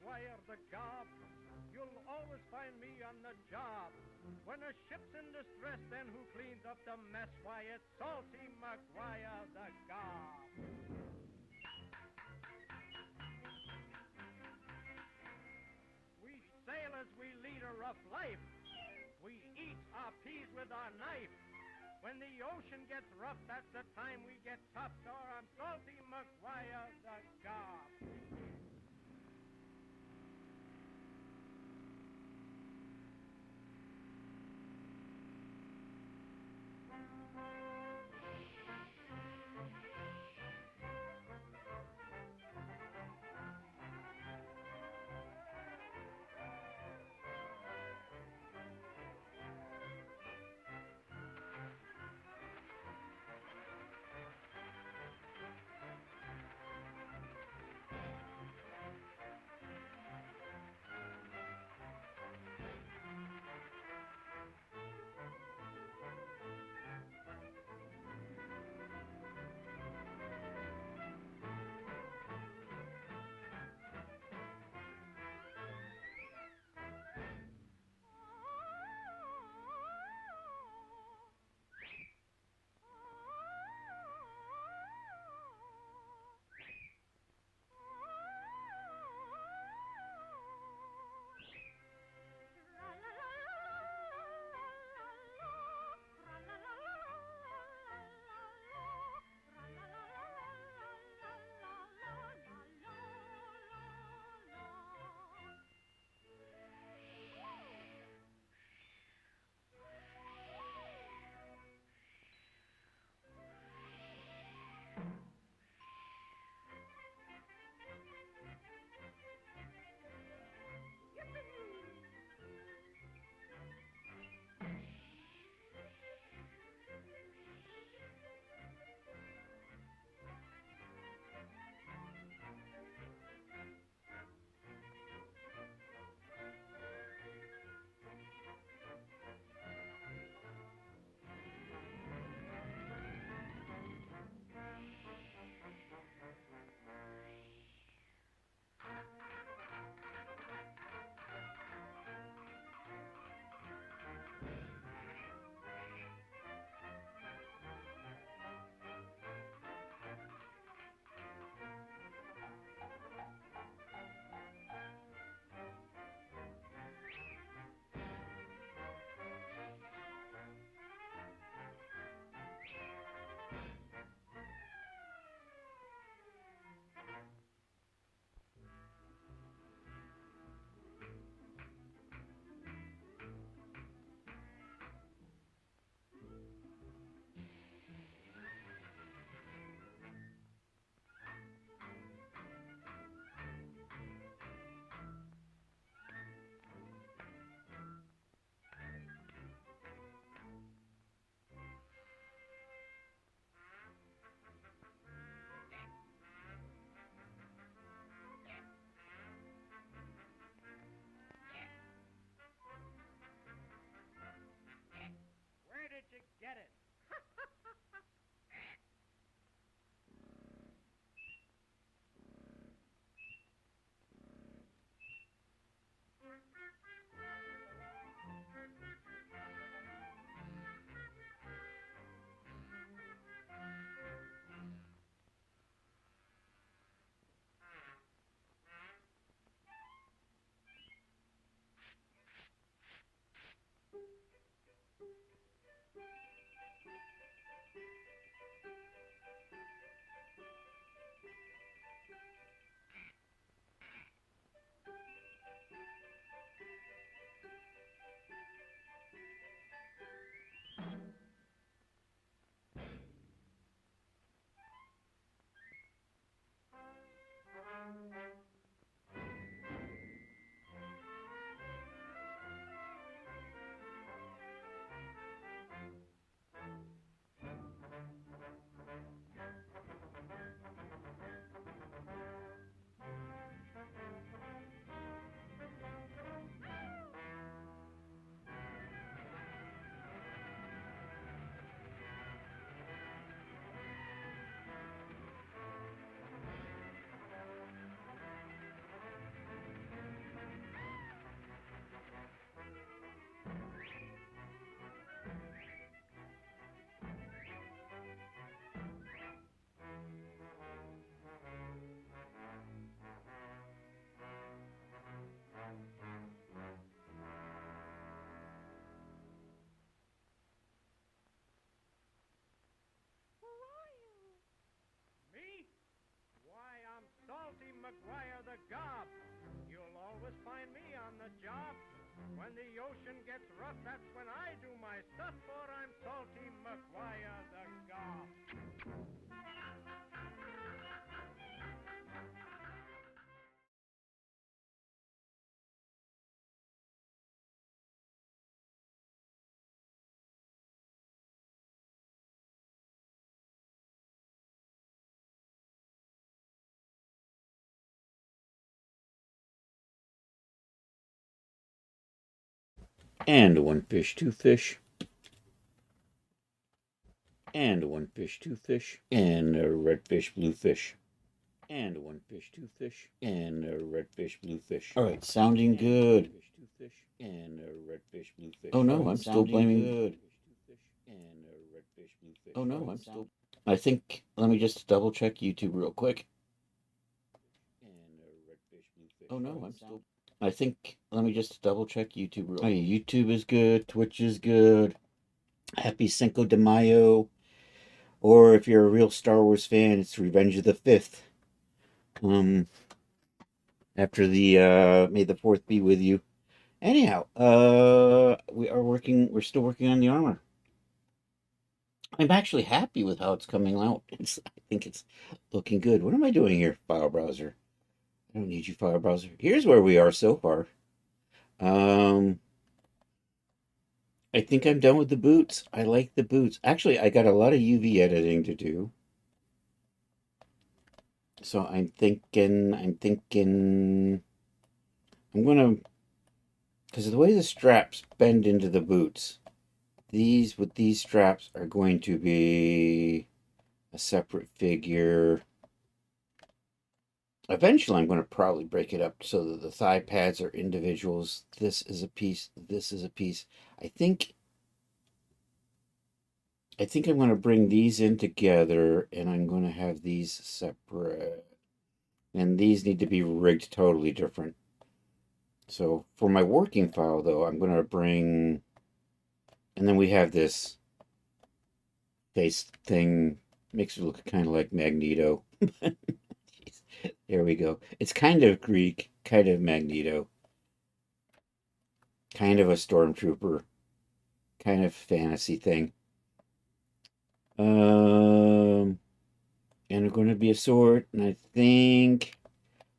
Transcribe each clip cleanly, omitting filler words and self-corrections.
McGuire the Gob. You'll always find me on the job. When a ship's in distress, then who cleans up the mess? Why, it's Salty McGuire the Gob. We sailors, we lead a rough life. We eat our peas with our knife. When the ocean gets rough, that's the time we get tough. So I'm Salty McGuire the Gob. the job. When the ocean gets rough, that's when I do my stuff, for I'm Salty McGuire the Gob. And one fish, two fish. And one fish, two fish. And a red fish, blue fish. And one fish, two fish. And a red fish, blue fish. All right, sounding good. Fish, two fish. And a red fish, blue fish. Oh no, I'm still blaming. Good. And a red fish, blue fish. Oh no, I'm still. I think. Let me just double check YouTube real quick. And a red fish, blue fish. Oh no, I'm still. I think. Let me just double check YouTube real quick. Oh, YouTube is good. Twitch is good. Happy Cinco de Mayo. Or if you're a real Star Wars fan, it's Revenge of the Fifth. After the May the Fourth be with you. Anyhow, we're still working on the armor. I'm actually happy with how it's coming out. I think it's looking good. What am I doing here, file browser? I don't need you, file browser. Here's where we are so far. I think I'm done with the boots. I like the boots. Actually, I got a lot of UV editing to do. So I'm thinking, I'm gonna, because of the way the straps bend into the boots, these straps are going to be a separate figure. Eventually, I'm going to probably break it up so that the thigh pads are individuals. This is a piece. This is a piece. I think I'm going to bring these in together, and I'm going to have these separate. And these need to be rigged totally different. So for my working file, though, I'm going to bring, and then we have this face thing, makes it look kind of like Magneto. There we go. It's kind of Greek, kind of Magneto, kind of a stormtrooper, kind of fantasy thing. And it's going to be a sword, and I think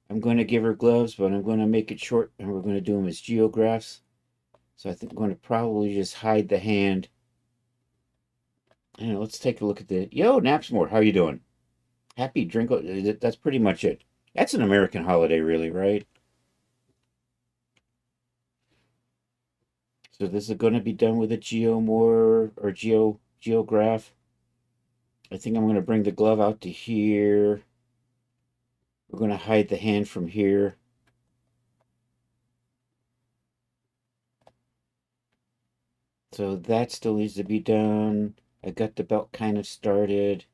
I'm going to give her gloves, but I'm going to make it short, and we're going to do them as geographs. So I think I'm going to probably just hide the hand. And let's take a look at the. Yo, Napsmore, how you doing? Happy drink. That's pretty much it. That's an American holiday, really, right? So this is going to be done with a geomore or geograph. I think I'm going to bring the glove out to here. We're going to hide the hand from here. So that still needs to be done. I got the belt kind of started.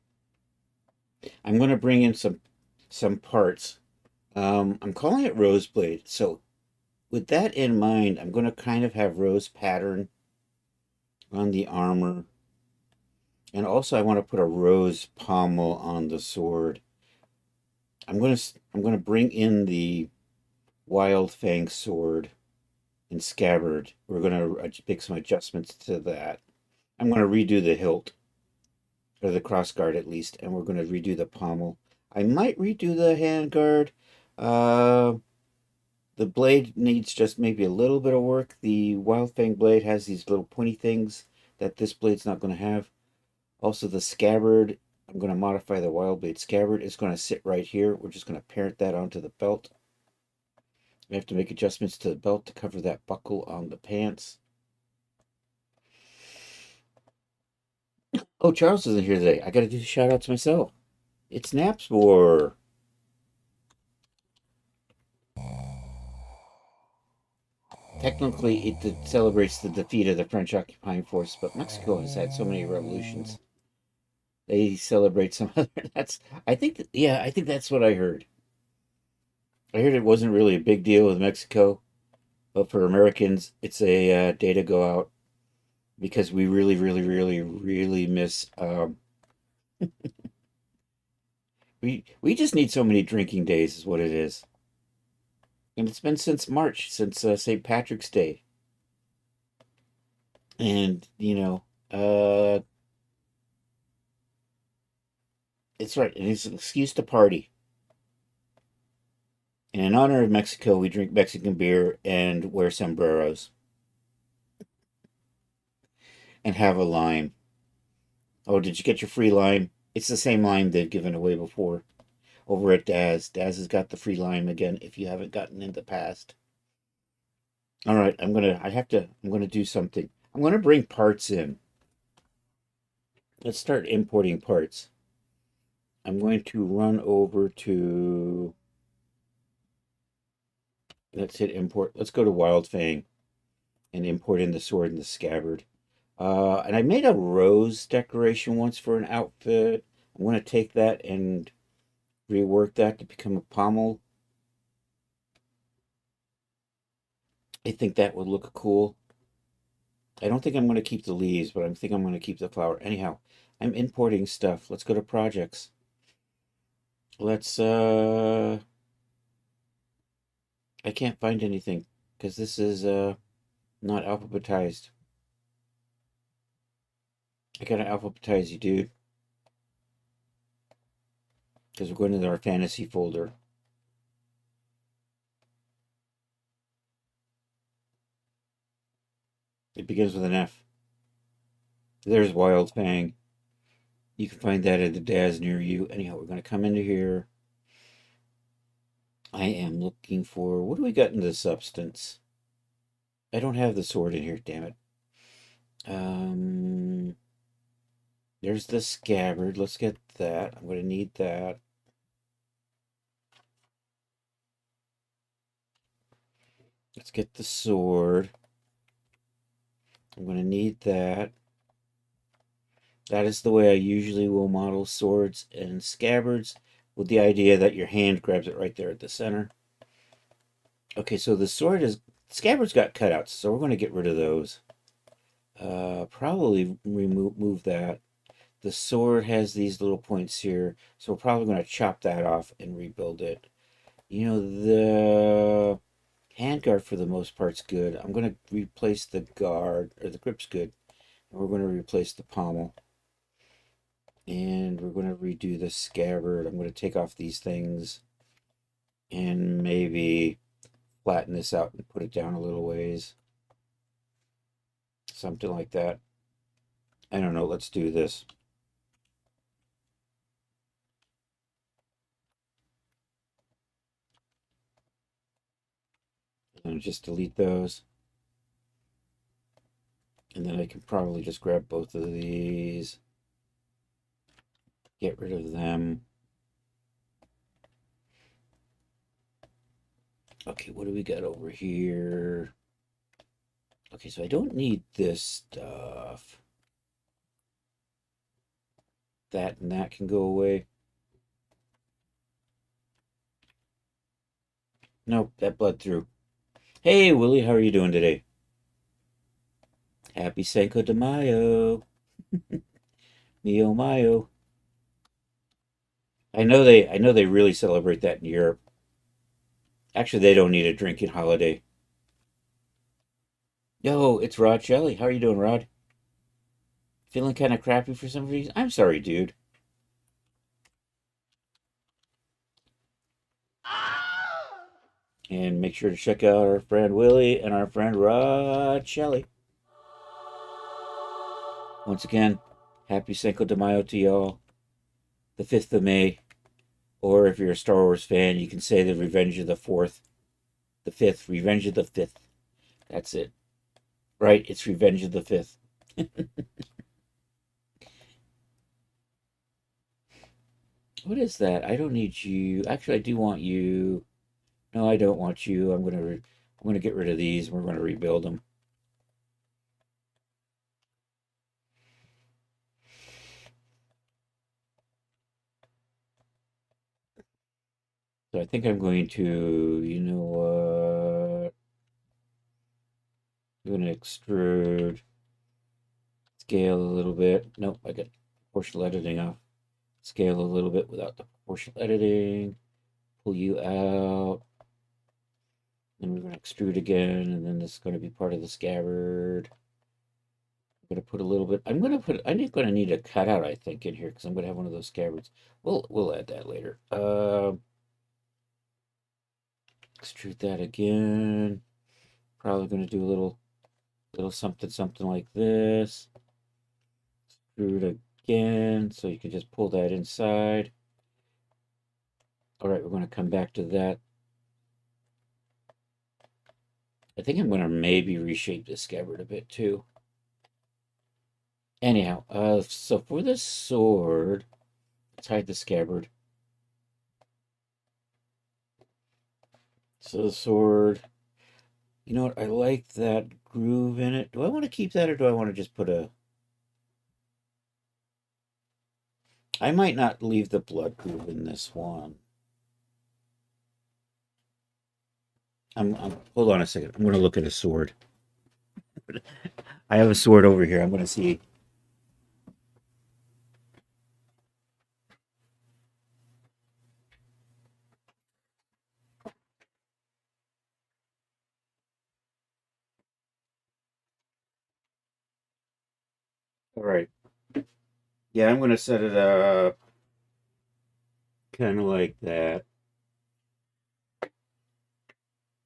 I'm going to bring in some parts. I'm calling it rose blade. So with that in mind, I'm going to kind of have rose pattern on the armor. And also I want to put a rose pommel on the sword. I'm going to bring in the Wild Fang sword and scabbard. We're going to make some adjustments to that. I'm going to redo the hilt, or the crossguard at least, and we're going to redo the pommel. I might redo the handguard. The blade needs just maybe a little bit of work. The Wild Fang blade has these little pointy things that this blade's not going to have. Also, the scabbard, I'm going to modify the Wild Blade scabbard. It's going to sit right here. We're just going to parent that onto the belt. We have to make adjustments to the belt to cover that buckle on the pants. Oh, Charles isn't here today. I got to do the shout outs myself. It's Naps War. Technically, it celebrates the defeat of the French occupying force, but Mexico has had so many revolutions. They celebrate some other. I think that's what I heard. I heard it wasn't really a big deal with Mexico, but for Americans, it's a day to go out because we really, really, really, really miss. We just need so many drinking days, is what it is. And it's been since March, since St. Patrick's Day. And, it's right. And it's an excuse to party. And in honor of Mexico, we drink Mexican beer and wear sombreros and have a lime. Oh, did you get your free lime? It's the same lime they've given away before over at Daz. Daz has got the free lime again if you haven't gotten in the past. All right, I'm gonna do something. I'm gonna bring parts in. Let's start importing parts. I'm going to run over to, let's hit import. Let's go to Wild Fang and import in the sword and the scabbard. And I made a rose decoration once for an outfit. I'm going to take that and rework that to become a pommel. I think that would look cool. I don't think I'm going to keep the leaves, but I think I'm going to keep the flower. Anyhow, I'm importing stuff. Let's go to projects. Let's, I can't find anything because this is, not alphabetized. I gotta alphabetize you, dude. Because we're going to our fantasy folder. It begins with an F. There's Wild Fang. You can find that at the Daz near you. Anyhow, we're going to come into here. I am looking for, what do we got in the substance? I don't have the sword in here, damn it. There's the scabbard. Let's get that. I'm going to need that. Let's get the sword. I'm going to need that. That is the way I usually will model swords and scabbards, with the idea that your hand grabs it right there at the center. Okay, so the scabbard's got cutouts, so we're going to get rid of those. Probably remove that. The sword has these little points here, so we're probably going to chop that off and rebuild it. The handguard for the most part's good. I'm going to replace the guard, or the grip's good, and we're going to replace the pommel. And we're going to redo the scabbard. I'm going to take off these things and maybe flatten this out and put it down a little ways. Something like that. I don't know. Let's do this. And just delete those. And then I can probably just grab both of these. Get rid of them. Okay, what do we got over here? Okay, so I don't need this stuff. That and that can go away. Nope, that bled through. Hey, Willie, how are you doing today? Happy Cinco de Mayo. Mio Mayo. I know they really celebrate that in Europe. Actually, they don't need a drinking holiday. Yo, it's Rod Shelley. How are you doing, Rod? Feeling kind of crappy for some reason? I'm sorry, dude. And make sure to check out our friend Willie and our friend Rod Shelley. Once again, happy Cinco de Mayo to y'all. The 5th of May. Or if you're a Star Wars fan, you can say the Revenge of the 4th. The 5th. Revenge of the 5th. That's it. Right, it's Revenge of the 5th. What is that? I don't need you. Actually, I do want you. No, I don't want you. I'm gonna get rid of these. We're gonna rebuild them. So I think I'm going to, you know what? I'm gonna extrude, scale a little bit. Nope, I got proportional editing off. Scale a little bit without the proportional editing. Pull you out. Then we're going to extrude again, and then this is going to be part of the scabbard. I'm going to put a little bit. I'm going to need a cutout, I think, in here because I'm going to have one of those scabbards. We'll add that later. Extrude that again. Probably going to do a little something like this. Extrude again, so you can just pull that inside. All right, we're going to come back to that. I think I'm going to maybe reshape this scabbard a bit too. Anyhow, so for the sword, let's hide the scabbard. So the sword, you know what? I like that groove in it. Do I want to keep that or do I want to just put a... I might not leave the blood groove in this one. Hold on a second. I'm going to look at a sword. I have a sword over here. I'm going to see. All right. Yeah, I'm going to set it up kind of like that.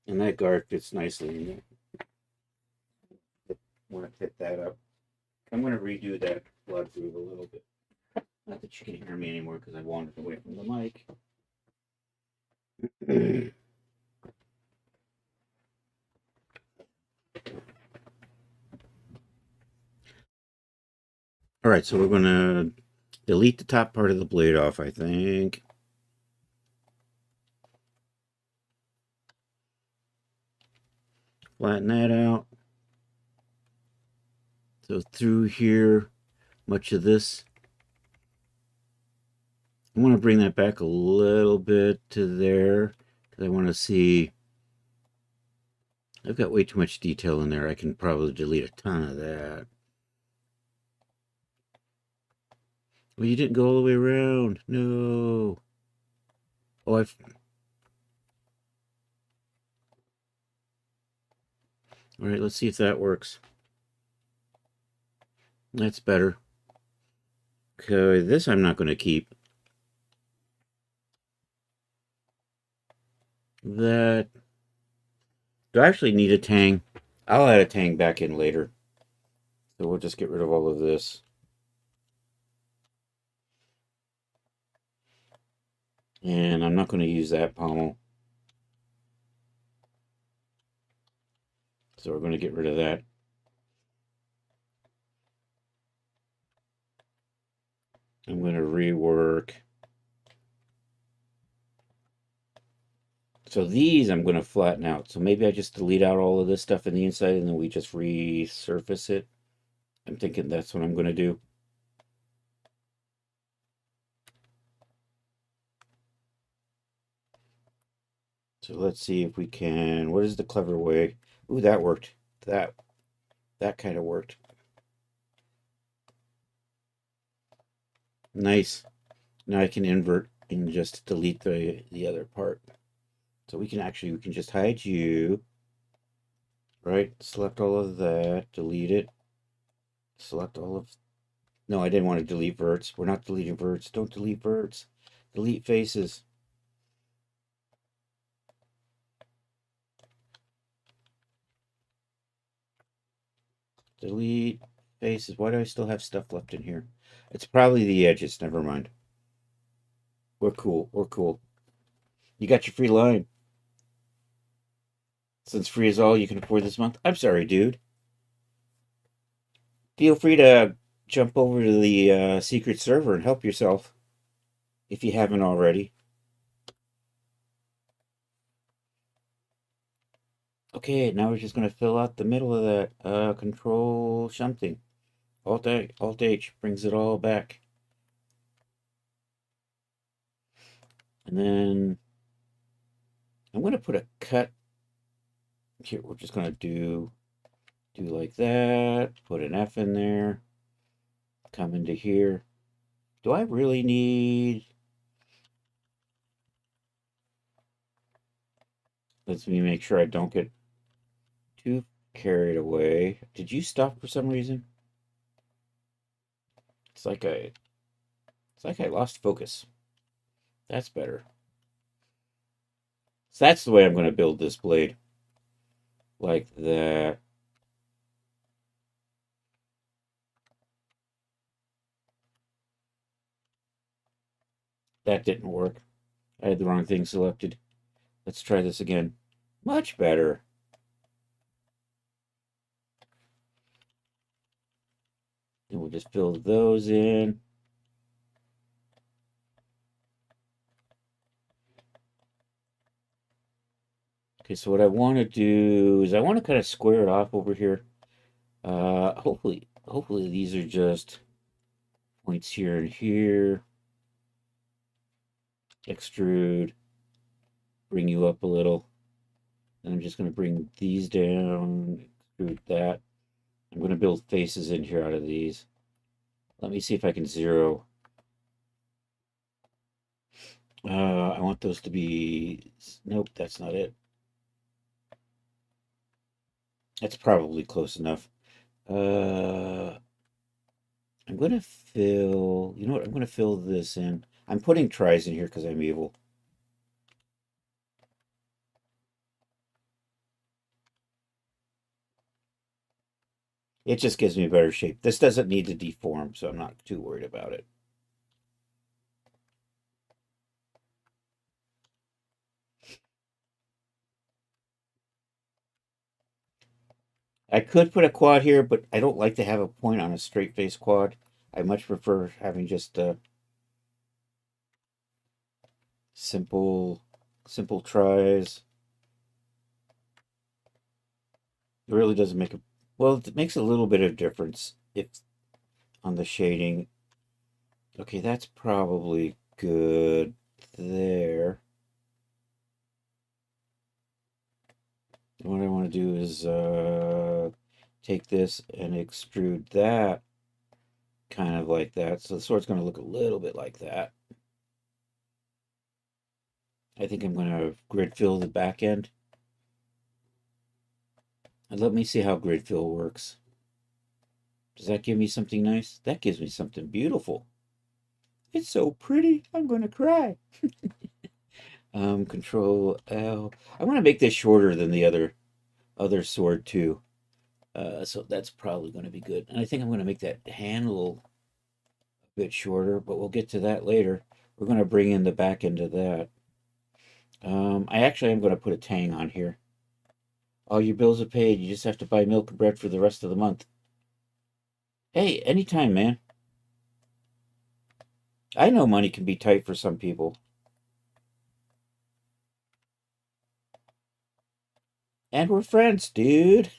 And that guard fits nicely in there. I want to fit that up. I'm going to redo that blood groove a little bit. Not that you can hear me anymore because I wandered away from the mic. All right, so we're going to delete the top part of the blade off, I think. Flatten that out. So through here, much of this, I want to bring that back a little bit to there because I want to see. I've got way too much detail in there. I can probably delete a ton of that. Well, you didn't go all the way around. No. Oh, All right, let's see if that works. That's better. Okay, this I'm not going to keep. That. Do I actually need a tang? I'll add a tang back in later. So we'll just get rid of all of this. And I'm not going to use that pommel. So we're going to get rid of that. I'm going to rework. So these I'm going to flatten out. So maybe I just delete out all of this stuff in the inside and then we just resurface it. I'm thinking that's what I'm going to do. So let's see if we can. What is the clever way? Ooh, that worked. That kind of worked. Nice. Now I can invert and just delete the other part. So we can just hide you. Right? Select all of that. Delete it. Select all of... No, I didn't want to delete verts. We're not deleting verts. Don't delete verts. Delete faces. Delete faces. Why do I still have stuff left in here? It's probably the edges. Never mind. We're cool. We're cool. You got your free line. Since free is all you can afford this month. I'm sorry, dude. Feel free to jump over to the secret server and help yourself if you haven't already. Okay, now we're just going to fill out the middle of that. Control something. Alt H brings it all back. And then I'm going to put a cut. Here, we're just going to do like that. Put an F in there. Come into here. Do I really need... Let me make sure I don't get too carried away. Did you stop for some reason? It's like I lost focus. That's better. So that's the way I'm going to build this blade. Like that. That didn't work. I had the wrong thing selected. Let's try this again. Much better. And we'll just fill those in. Okay, so what I want to do is I want to kind of square it off over here. Hopefully these are just points here and here. Extrude. Bring you up a little. And I'm just going to bring these down. Extrude that. I'm going to build faces in here out of these. Let me see if I can zero. I want those to be... Nope, that's not it. That's probably close enough. I'm going to fill... You know what? I'm going to fill this in. I'm putting tries in here because I'm evil. It just gives me a better shape. This doesn't need to deform, so I'm not too worried about it. I could put a quad here, but I don't like to have a point on a straight face quad. I much prefer having just simple tries. It really doesn't make a... Well, it makes a little bit of difference if on the shading. Okay, that's probably good there. What I want to do is take this and extrude that kind of like that. So the sword's going to look a little bit like that. I think I'm going to grid fill the back end. And let me see how grid fill works. Does that give me something nice? That gives me something beautiful. It's so pretty. I'm going to cry. Control L. I want to make this shorter than the other sword too. So that's probably going to be good. And I think I'm going to make that handle a bit shorter, but we'll get to that later. We're going to bring in the back end of that. I actually am going to put a tang on here. All your bills are paid. You just have to buy milk and bread for the rest of the month. Hey, anytime, man. I know money can be tight for some people. And we're friends, dude.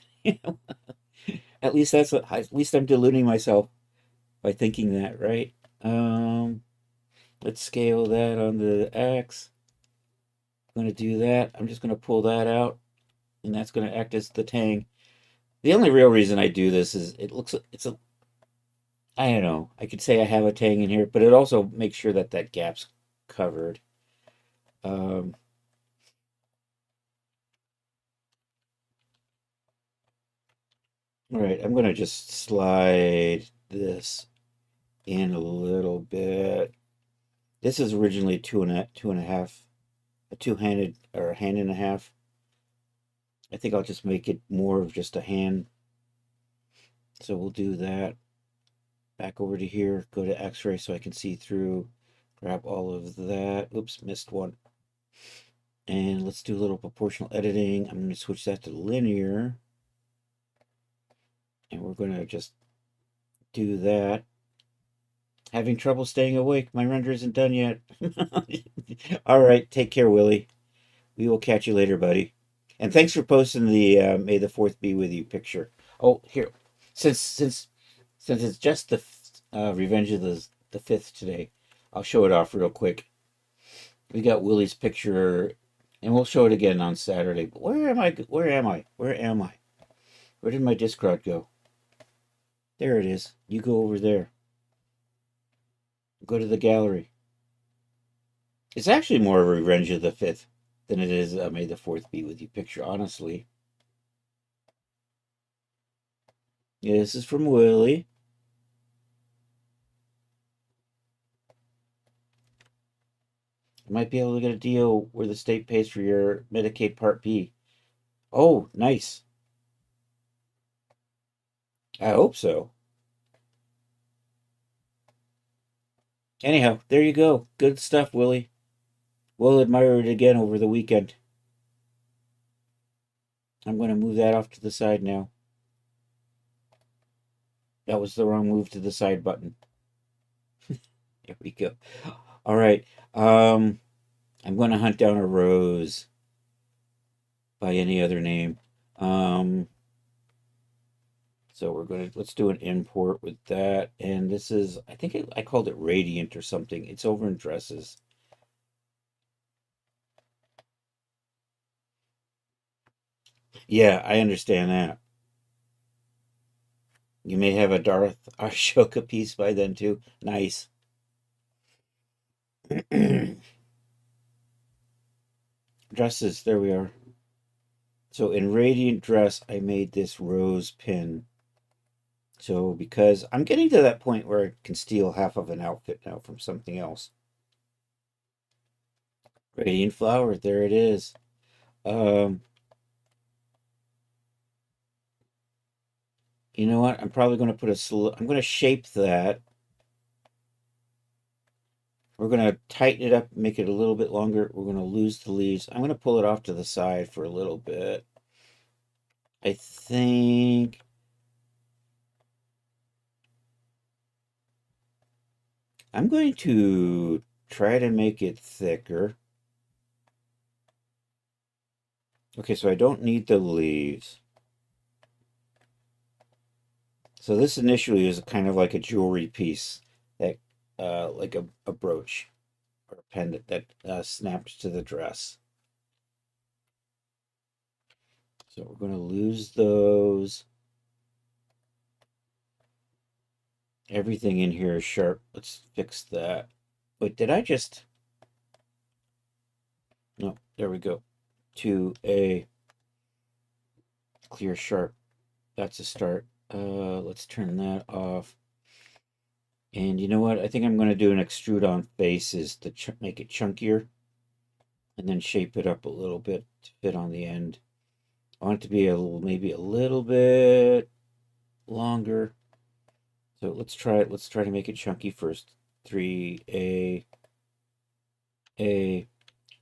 At least at least I'm deluding myself by thinking that, right? Let's scale that on the X. I'm going to do that. I'm just going to pull that out, and that's going to act as the tang. The only real reason I do this is I don't know. I could say I have a tang in here, but it also makes sure that that gap's covered. All right, I'm going to just slide this in a little bit. This is originally two and a half, a two-handed or a hand and a half. I think I'll just make it more of just a hand. So we'll do that. Back over to here, go to X-ray so I can see through. Grab all of that. Oops, missed one. And let's do a little proportional editing. I'm going to switch that to linear. And we're going to just do that. Having trouble staying awake. My render isn't done yet. All right, take care, Willie. We will catch you later, buddy. And thanks for posting the May the 4th be with you picture. Oh, here. Since it's just the Revenge of the 5th today, I'll show it off real quick. We got Willie's picture, and we'll show it again on Saturday. But where am I? Where am I? Where am I? Where did my Discord go? There it is. You go over there. Go to the gallery. It's actually more of a Revenge of the 5th than it is May the 4th be with you picture, honestly. Yeah, this is from Willie. You might be able to get a deal where the state pays for your Medicaid Part B. Oh, nice. I hope so. Anyhow, there you go. Good stuff, Willie. We'll admire it again over the weekend. I'm going to move that off to the side now. That was the wrong move to the side button. There we go. All right. I'm going to hunt down a rose by any other name. So let's do an import with that. And this is, I think I called it Radiant or something. It's over in dresses. Yeah, I understand that. You may have a Darth Ashoka piece by then too. Nice. Dresses, there we are. So in Radiant Dress, I made this rose pin. So because I'm getting to that point where I can steal half of an outfit now from something else. Radiant Flower, there it is. Um, you know what? I'm probably going to I'm going to shape that. We're going to tighten it up, make it a little bit longer. We're going to lose the leaves. I'm going to pull it off to the side for a little bit. I think I'm going to try to make it thicker. Okay, so I don't need the leaves. So this initially is kind of like a jewelry piece that, like a brooch or a pendant that snaps to the dress. So we're going to lose those. Everything in here is sharp. Let's fix that. Wait, did I just... No, there we go. To a clear sharp. That's a start. Let's turn that off. And you know what? I think I'm going to do an extrude on faces to make it chunkier. And then shape it up a little bit to fit on the end. I want it to be maybe a little bit longer. So let's try it. Let's try to make it chunky first. 3A,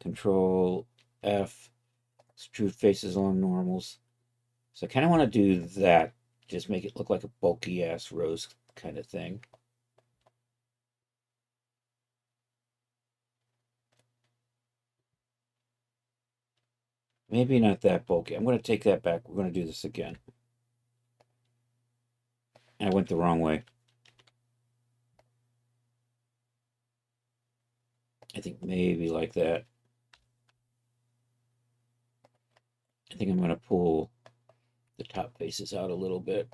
Control F, extrude faces along normals. So I kind of want to do that. Just make it look like a bulky ass rose kind of thing. Maybe not that bulky. I'm going to take that back. We're going to do this again. I went the wrong way. I think maybe like that. I think I'm going to pull the top faces out a little bit.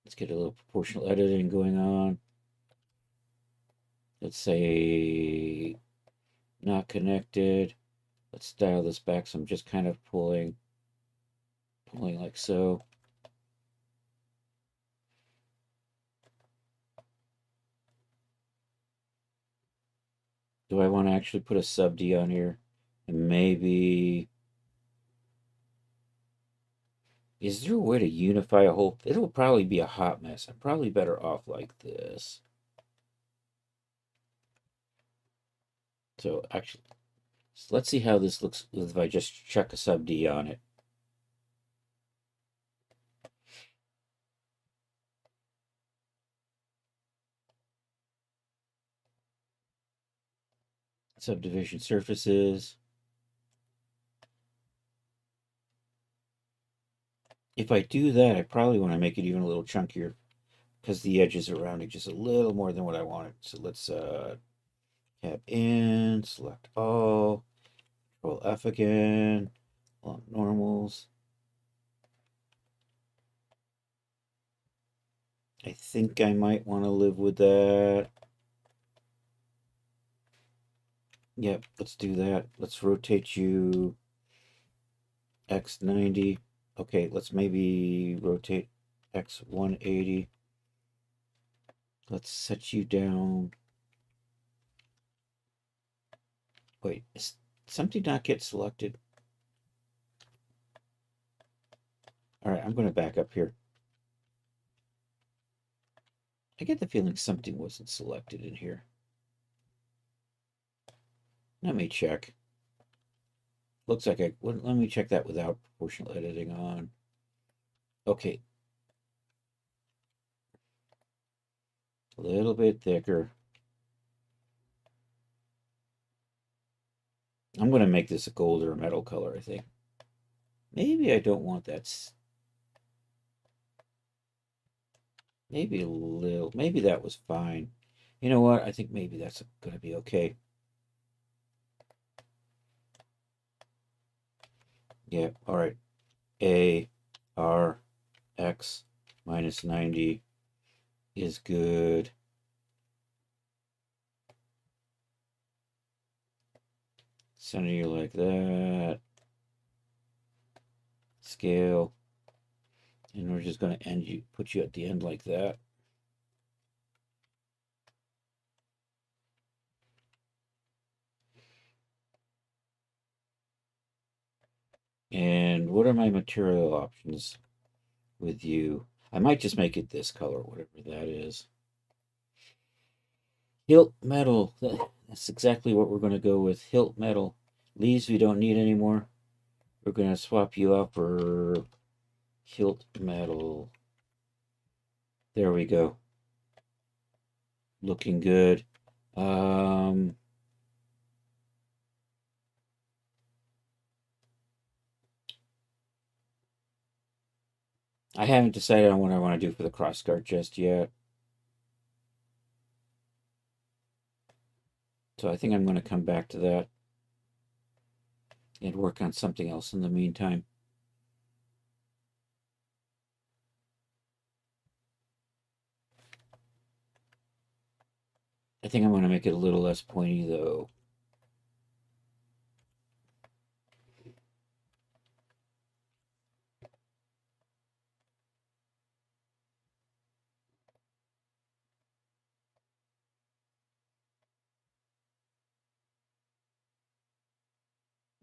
Let's get a little proportional editing going on. Let's say not connected. Let's dial this back. So I'm just kind of pulling like so. Do I want to actually put a sub D on here? And maybe... Is there a way to unify a whole... It'll probably be a hot mess. I'm probably better off like this. So actually, let's see how this looks if I just chuck a sub D on it. Subdivision surfaces. If I do that, I probably want to make it even a little chunkier because the edges are rounding just a little more than what I wanted. So let's tab in, select all, Control F again, on normals. I think I might want to live with that. Yep, let's do that. Let's rotate you X 90. Okay, let's maybe rotate X 180. Let's set you down. Wait, is something not get selected? All right, I'm going to back up here. I get the feeling something wasn't selected in here. Let me check. Looks like let me check that without proportional editing on. Okay. A little bit thicker. I'm going to make this a gold or a metal color, I think. Maybe I don't want that. Maybe a little. Maybe that was fine. You know what? I think maybe that's going to be okay. Yeah, all right. A, R, X minus 90 is good. Center you like that. Scale. And we're just going to put you at the end like that. And what are my material options with you? I might just make it this color, whatever that is. Hilt metal. That's exactly what we're going to go with. Hilt metal. Leaves we don't need anymore. We're going to swap you out for hilt metal. There we go. Looking good. I haven't decided on what I want to do for the crossguard just yet. So I think I'm going to come back to that and work on something else in the meantime. I think I'm going to make it a little less pointy though.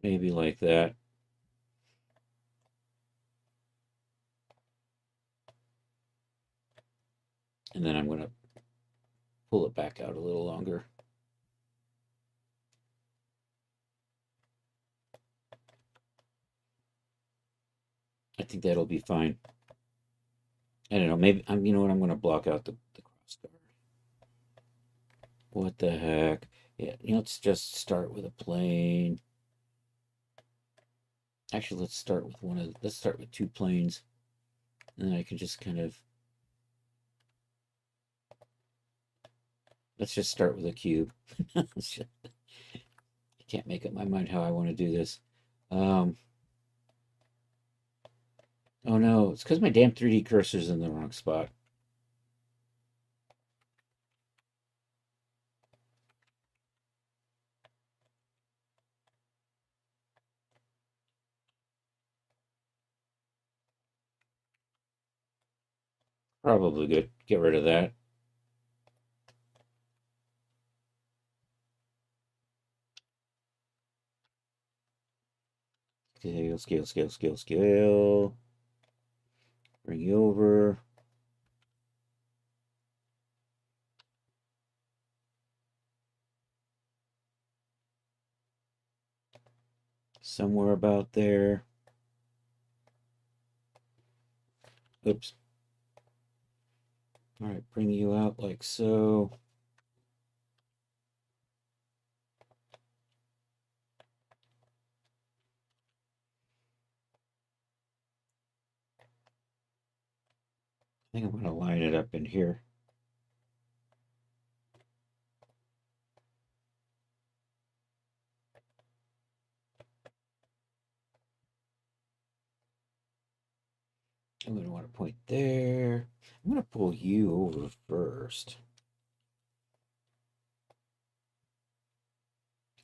Maybe like that. And then I'm going to pull it back out a little longer. I think that'll be fine. I don't know. Maybe you know what? I'm going to block out the crossguard. What the heck? Yeah, let's just start with a plane. Actually, let's start with two planes, and then I can just kind of. Let's just start with a cube. I can't make up my mind how I want to do this. Oh no, it's because my damn 3D cursor's in the wrong spot. Probably good. Get rid of that. Scale, scale, scale, scale, scale. Bring you over. Somewhere about there. Oops. All right, bring you out like so. I think I'm going to line it up in here. I'm going to want to point there. I'm going to pull you over first.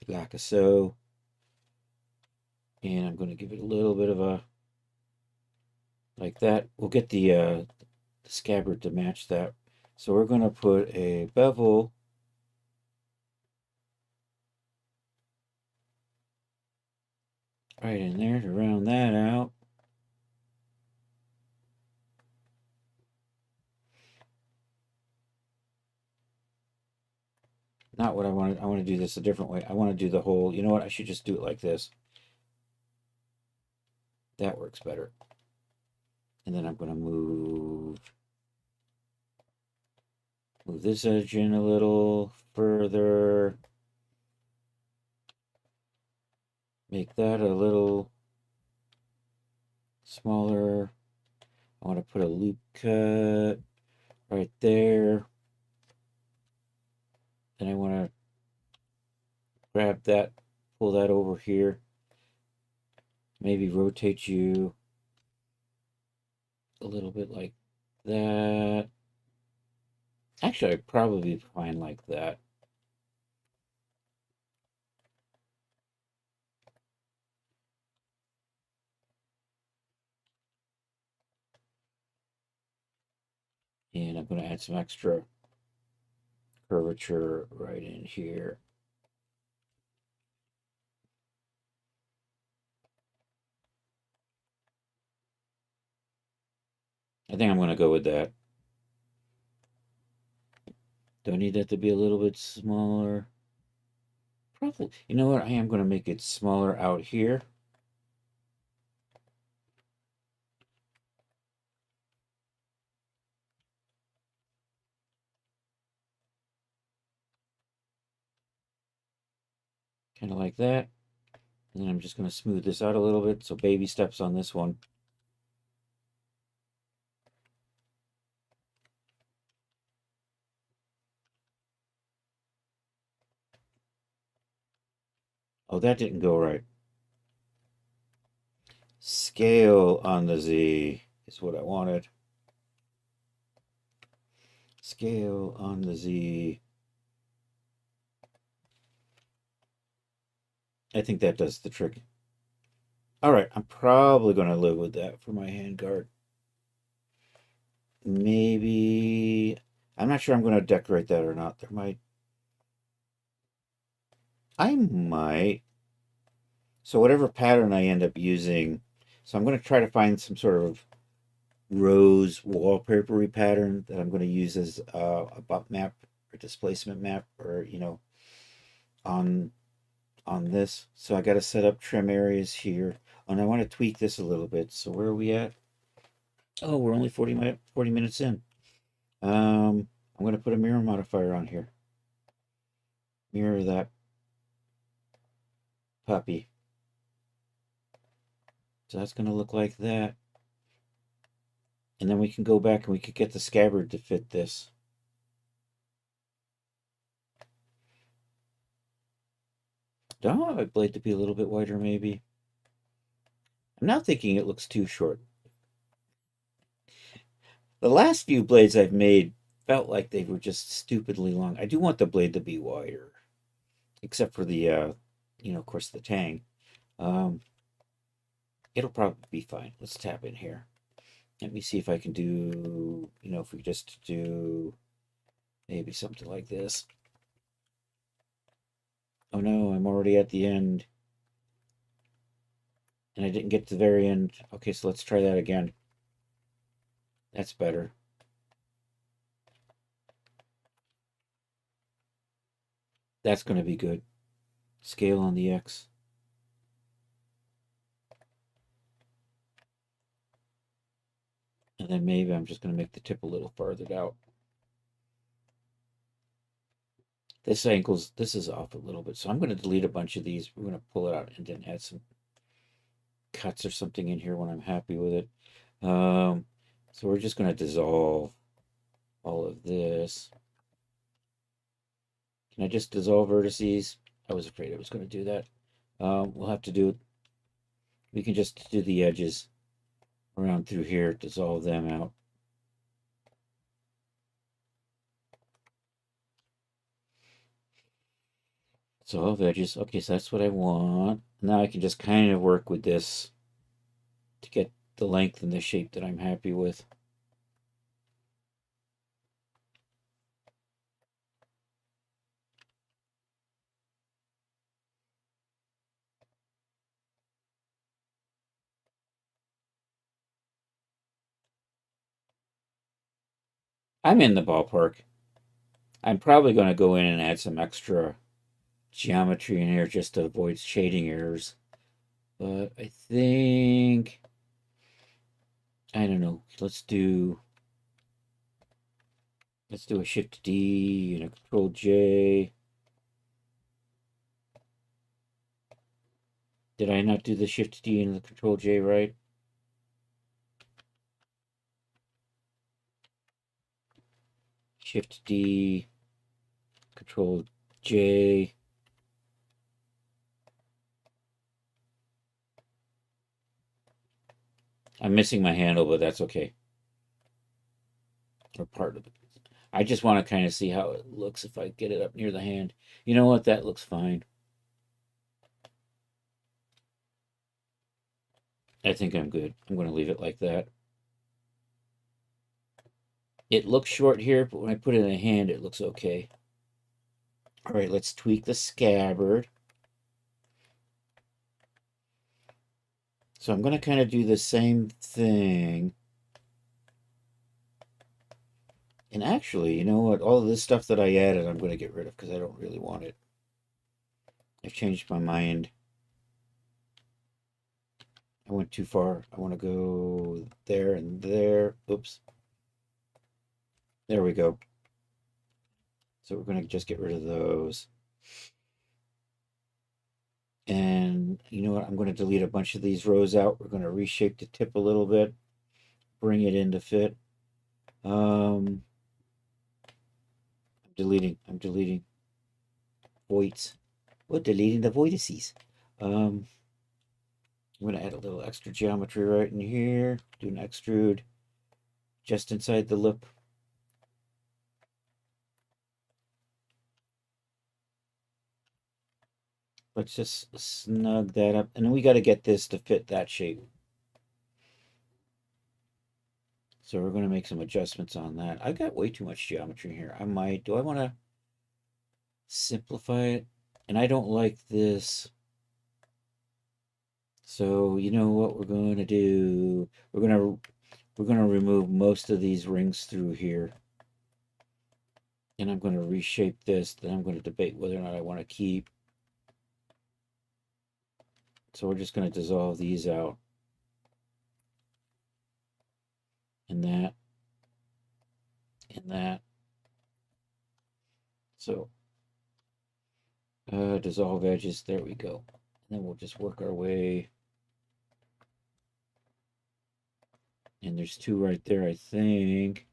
like so. And I'm going to give it a little bit of a, like that. We'll get the scabbard to match that. So we're going to put a bevel right in there to round that out. Not what I wanted. I want to do this a different way. I want to do the whole, you know what? I should just do it like this. That works better. And then I'm going to move this edge in a little further. Make that a little smaller. I want to put a loop cut right there. Then I want to grab that, pull that over here. Maybe rotate you a little bit like that. Actually, I'd probably be fine like that. And I'm going to add some extra curvature right in here. I think I'm going to go with that. Do I need that to be a little bit smaller? Probably. You know what? I am going to make it smaller out here. Kind of like that. And then I'm just going to smooth this out a little bit. So baby steps on this one. Oh, that didn't go right. Scale on the Z is what I wanted. Scale on the Z. I think that does the trick. All right, I'm probably going to live with that for my handguard. Maybe, I'm not sure I'm going to decorate that or not. I might. So whatever pattern I end up using, so I'm going to try to find some sort of rose wallpapery pattern that I'm going to use as a bump map or displacement map, or on this. So I got to set up trim areas here, and I want to tweak this a little bit. So where are we at? Oh, we're only 40 minutes in. I'm going to put a mirror modifier on here. Mirror that puppy. So that's going to look like that. And then we can go back and we could get the scabbard to fit this. Do I want my blade to be a little bit wider, maybe? I'm now thinking it looks too short. The last few blades I've made felt like they were just stupidly long. I do want the blade to be wider, except for the, of course, the tang. It'll probably be fine. Let's tap in here. Let me see if I can do, if we just do maybe something like this. Oh no, I'm already at the end. And I didn't get to the very end. Okay, so let's try that again. That's better. That's going to be good. Scale on the X. And then maybe I'm just going to make the tip a little farther out. This is off a little bit. So I'm going to delete a bunch of these. We're going to pull it out and then add some cuts or something in here when I'm happy with it. So we're just going to dissolve all of this. Can I just dissolve vertices? I was afraid I was going to do that. We'll have to do it. We can just do the edges around through here, dissolve them out. So all veggies. Okay, so that's what I want. Now I can just kind of work with this to get the length and the shape that I'm happy with. I'm in the ballpark. I'm probably going to go in and add some extra geometry in here just to avoid shading errors. But I think, I don't know, let's do a Shift D and a Control J. Did I not do the Shift D and the Control J right? Shift D, Control J. I'm missing my handle, but that's okay. Or part of it. I just want to kind of see how it looks if I get it up near the hand. You know what? That looks fine. I think I'm good. I'm going to leave it like that. It looks short here, but when I put it in a hand, it looks okay. All right, let's tweak the scabbard. So I'm going to kind of do the same thing. And actually, you know what? All of this stuff that I added, I'm going to get rid of because I don't really want it. I've changed my mind. I went too far. I want to go there and there. Oops. There we go. So we're going to just get rid of those. And you know what? I'm going to delete a bunch of these rows out. We're going to reshape the tip a little bit, bring it into fit. I'm deleting voids. We're deleting the voidices. I'm going to add a little extra geometry right in here. Do an extrude just inside the lip. Let's just snug that up. And then we got to get this to fit that shape. So we're going to make some adjustments on that. I've got way too much geometry here. Do I want to simplify it? And I don't like this. So you know what we're going to do? We're going to remove most of these rings through here. And I'm going to reshape this. Then I'm going to debate whether or not I want to keep. So we're just going to dissolve these out. And that. And that. So dissolve edges. There we go. And then we'll just work our way. And there's two right there, I think.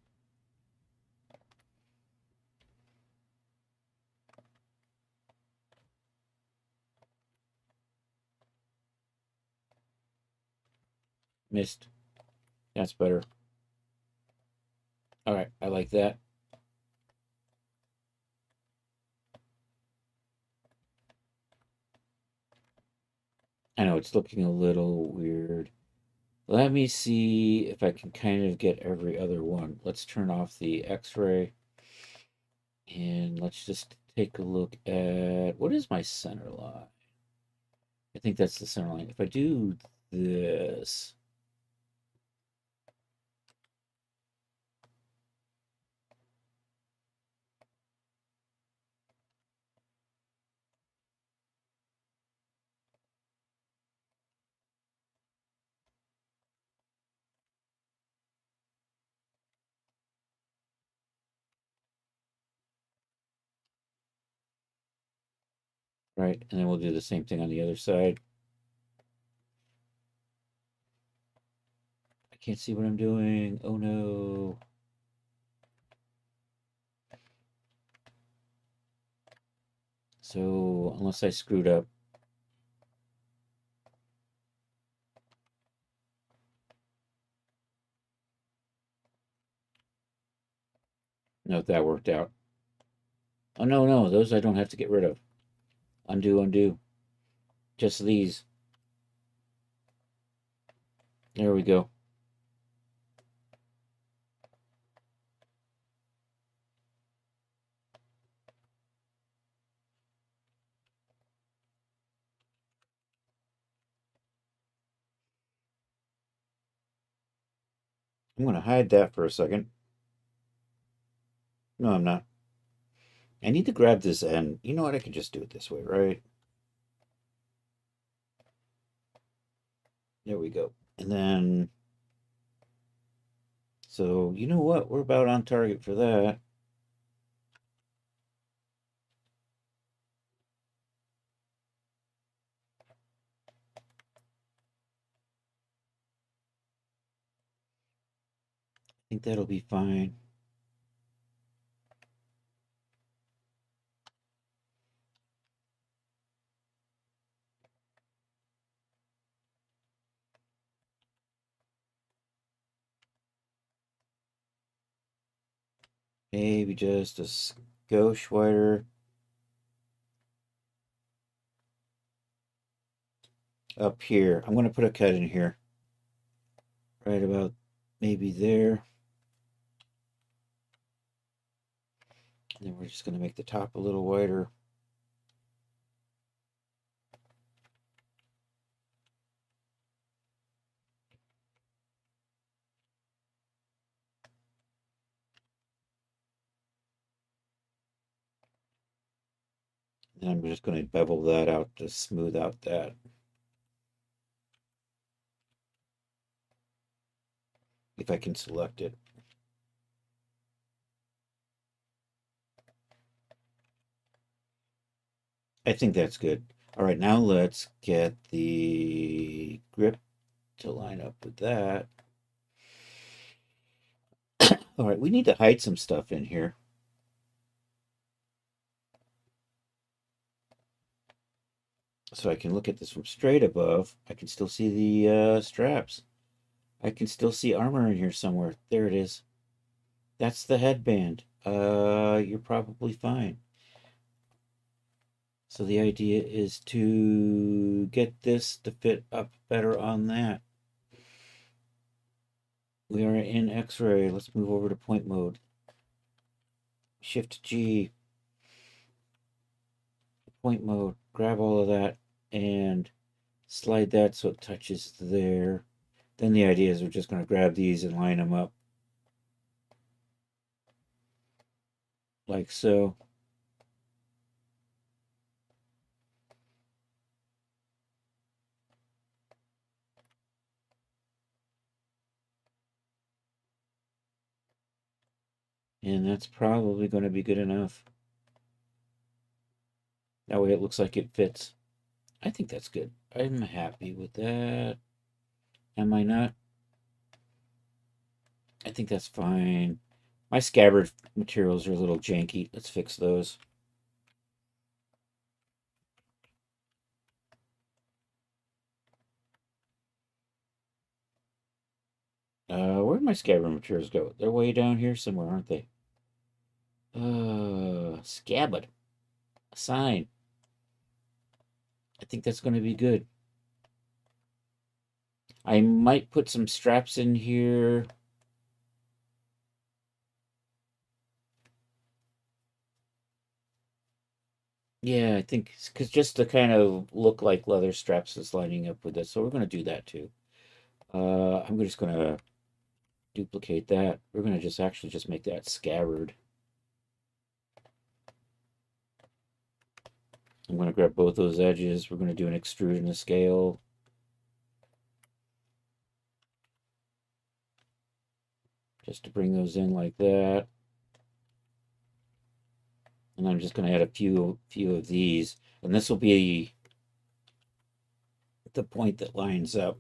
Missed. That's better. All right, I like that. I know it's looking a little weird. Let me see if I can kind of get every other one. Let's turn off the X-ray. And let's just take a look at, what is my center line? I think that's the center line. If I do this, right? And then we'll do the same thing on the other side. I can't see what I'm doing. Oh no. So unless I screwed up. No, that worked out. Oh no, those I don't have to get rid of. Undo, undo. Just these. There we go. I'm going to hide that for a second. No, I'm not. I need to grab this end. You know what? I can just do it this way, right? There we go. And then, so you know what? We're about on target for that. I think that'll be fine. Maybe just a skosh wider up here. I'm going to put a cut in here. Right about maybe there. And then we're just going to make the top a little wider. And I'm just going to bevel that out to smooth out that. If I can select it. I think that's good. All right, now let's get the grip to line up with that. All right, we need to hide some stuff in here. So I can look at this from straight above. I can still see the straps. I can still see armor in here somewhere. There it is. That's the headband. You're probably fine. So the idea is to get this to fit up better on that. We are in X-ray. Let's move over to point mode. Shift G. Point mode. Grab all of that and slide that so it touches there. Then the idea is we're just going to grab these and line them up. Like so. And that's probably going to be good enough. That way it looks like it fits. I think that's good. I'm happy with that. Am I not? I think that's fine. My scabbard materials are a little janky. Let's fix those. Where'd my scabbard materials go? They're way down here somewhere, aren't they? Scabbard. Sign. I think that's going to be good. I might put some straps in here. Yeah, I think because just to kind of look like leather straps is lining up with this. So we're going to do that too. I'm just going to duplicate that. We're going to just actually just make that scabbard. I'm going to grab both those edges. We're going to do an extrude and a scale. Just to bring those in like that. And I'm just going to add a few of these. And this will be the point that lines up.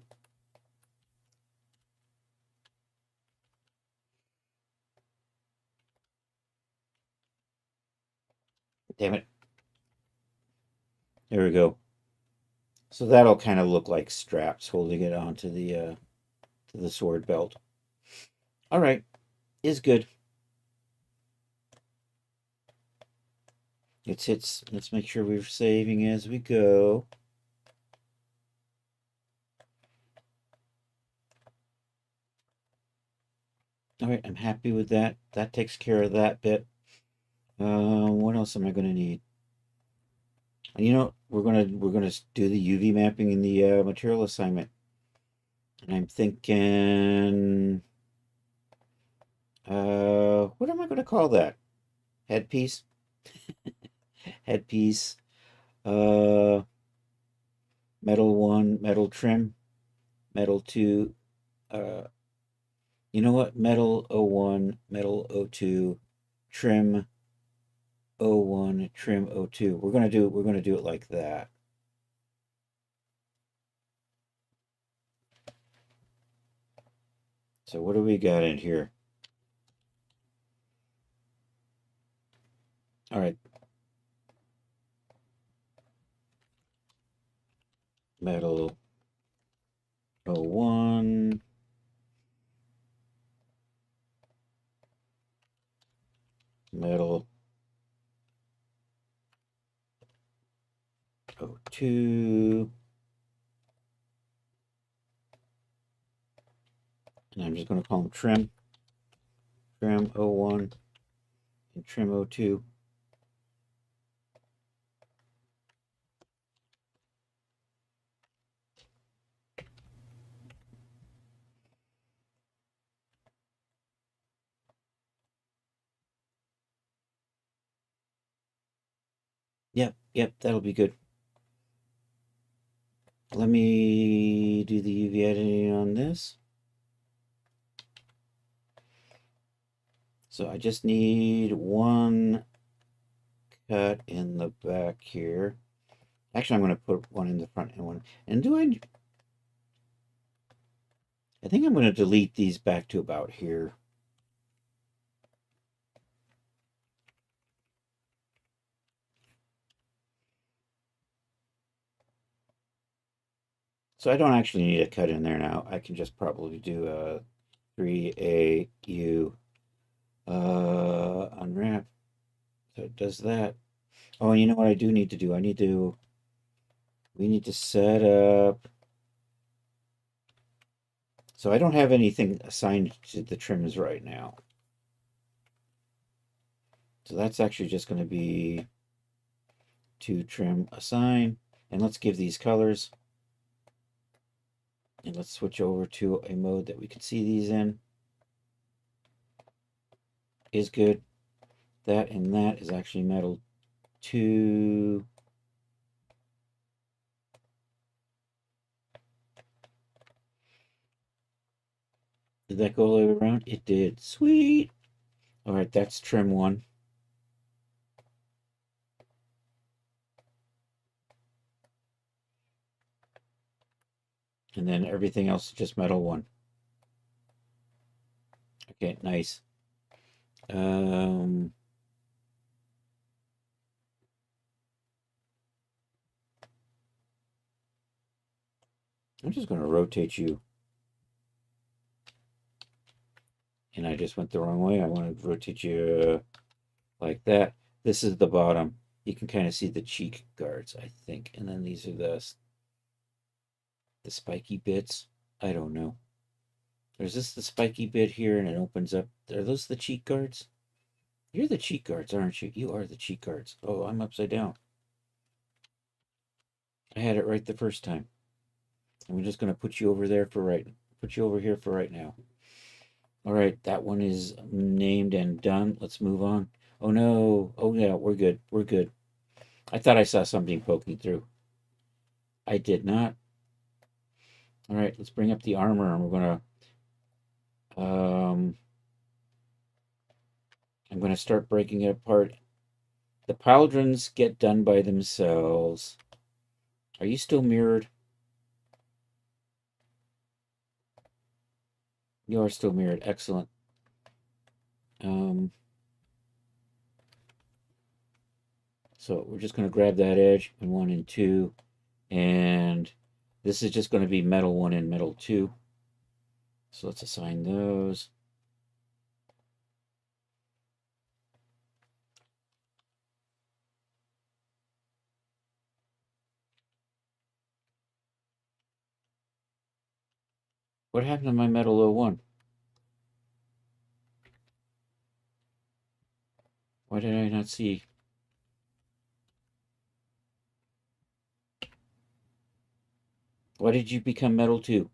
Damn it. There we go. So that'll kind of look like straps holding it onto the to the sword belt. All right, is good. Let's make sure we're saving as we go. All right, I'm happy with that. That takes care of that bit. What else am I going to need? You know, we're gonna do the UV mapping in the material assignment, and I'm thinking, what am I going to call that? Headpiece, headpiece, uh, metal one, metal trim, metal two, uh, you know what? Metal O1, metal O2, trim O1, trim O2. We're gonna do it like that. So what do we got in here? All right, metal O1, metal O2, and I'm just going to call them trim O1 and trim O2. Yep, that'll be good. Let me do the UV editing on this. So I just need one cut in the back here. Actually, I'm going to put one in the front and one. And I think I'm going to delete these back to about here. So I don't actually need a cut in there now. I can just probably do a 3AU unwrap. So it does that. Oh, and you know what I do need to do? We need to set up. So I don't have anything assigned to the trims right now. So that's actually just going to be to trim assign. And let's give these colors. And let's switch over to a mode that we can see these in. Is good. That and that is actually metal 2. Did that go all the way around? It did. Sweet. All right, that's trim 1. And then everything else is just metal 1. Okay, nice. I'm just going to rotate you. And I just went the wrong way. I want to rotate you like that. This is the bottom. You can kind of see the cheek guards, I think. And then these are the spiky bits. I don't know. There's this the spiky bit here, and it opens up. Are those the cheek guards? You're the cheek guards, aren't you? You are the cheek guards. Oh, I'm upside down. I had it right the first time. I'm just going to put you over there for right. Put you over here for right now. All right, that one is named and done. Let's move on. Oh no. Oh yeah, we're good. We're good. I thought I saw something poking through. I did not. All right, let's bring up the armor, and we're gonna. I'm gonna start breaking it apart. The pauldrons get done by themselves. Are you still mirrored? You are still mirrored. Excellent. So we're just going to grab that edge in 1 and 2. And this is just going to be metal 1 and metal 2. So let's assign those. What happened to my metal 01? Why did I not see? Why did you become metal 2?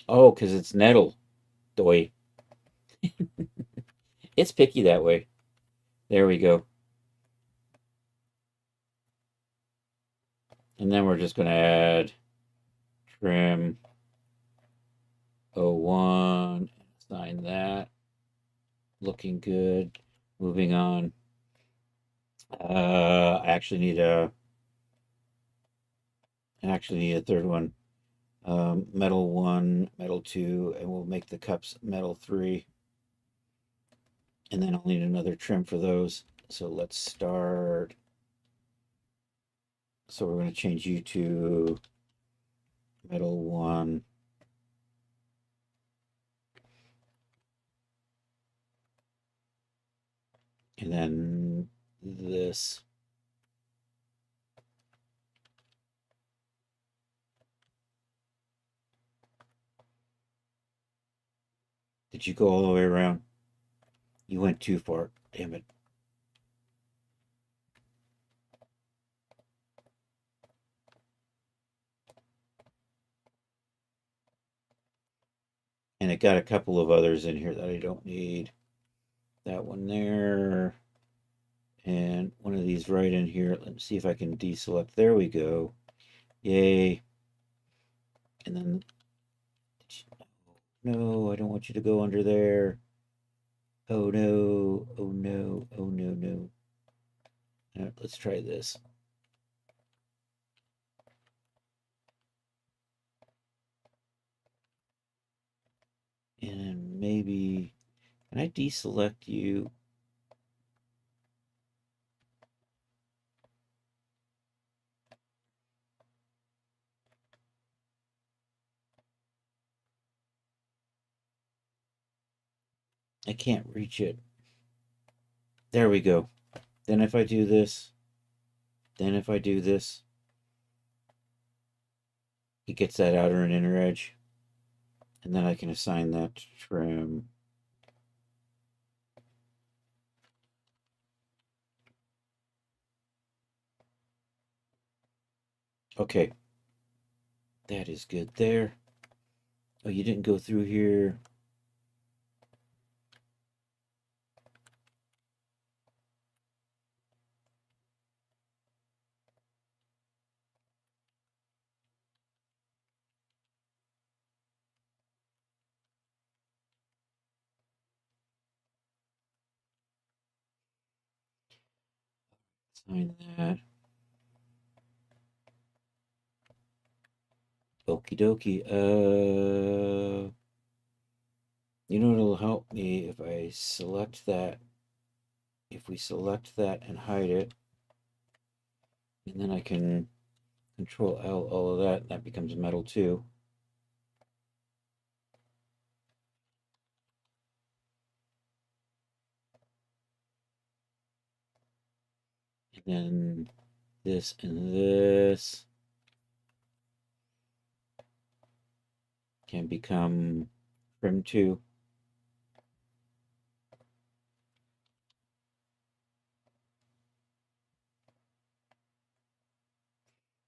Oh, because it's nettle. Doy. It's picky that way. There we go. And then we're just going to add trim 01. Assign that. Looking good. Moving on. I actually need a third one. Metal 1, metal 2, and we'll make the cups metal 3. And then I'll need another trim for those. So let's start. So we're going to change you to metal 1. And then this. Did you go all the way around? You went too far. Damn it. And it got a couple of others in here that I don't need. That one there. And one of these right in here. Let me see if I can deselect. There we go. Yay. And then, no, I don't want you to go under there. Oh no, oh no, oh no, no. Let's try this. And maybe, can I deselect you? I can't reach it. There we go. Then if I do this, then if I do this, it gets that outer and inner edge. And then I can assign that to trim. Okay. That is good there. Oh, you didn't go through here. Assign that. Okie dokie. You know what'll help me if I select that? If we select that and hide it, and then I can Control L all of that, that becomes metal 2. And then this and this can become trim 2.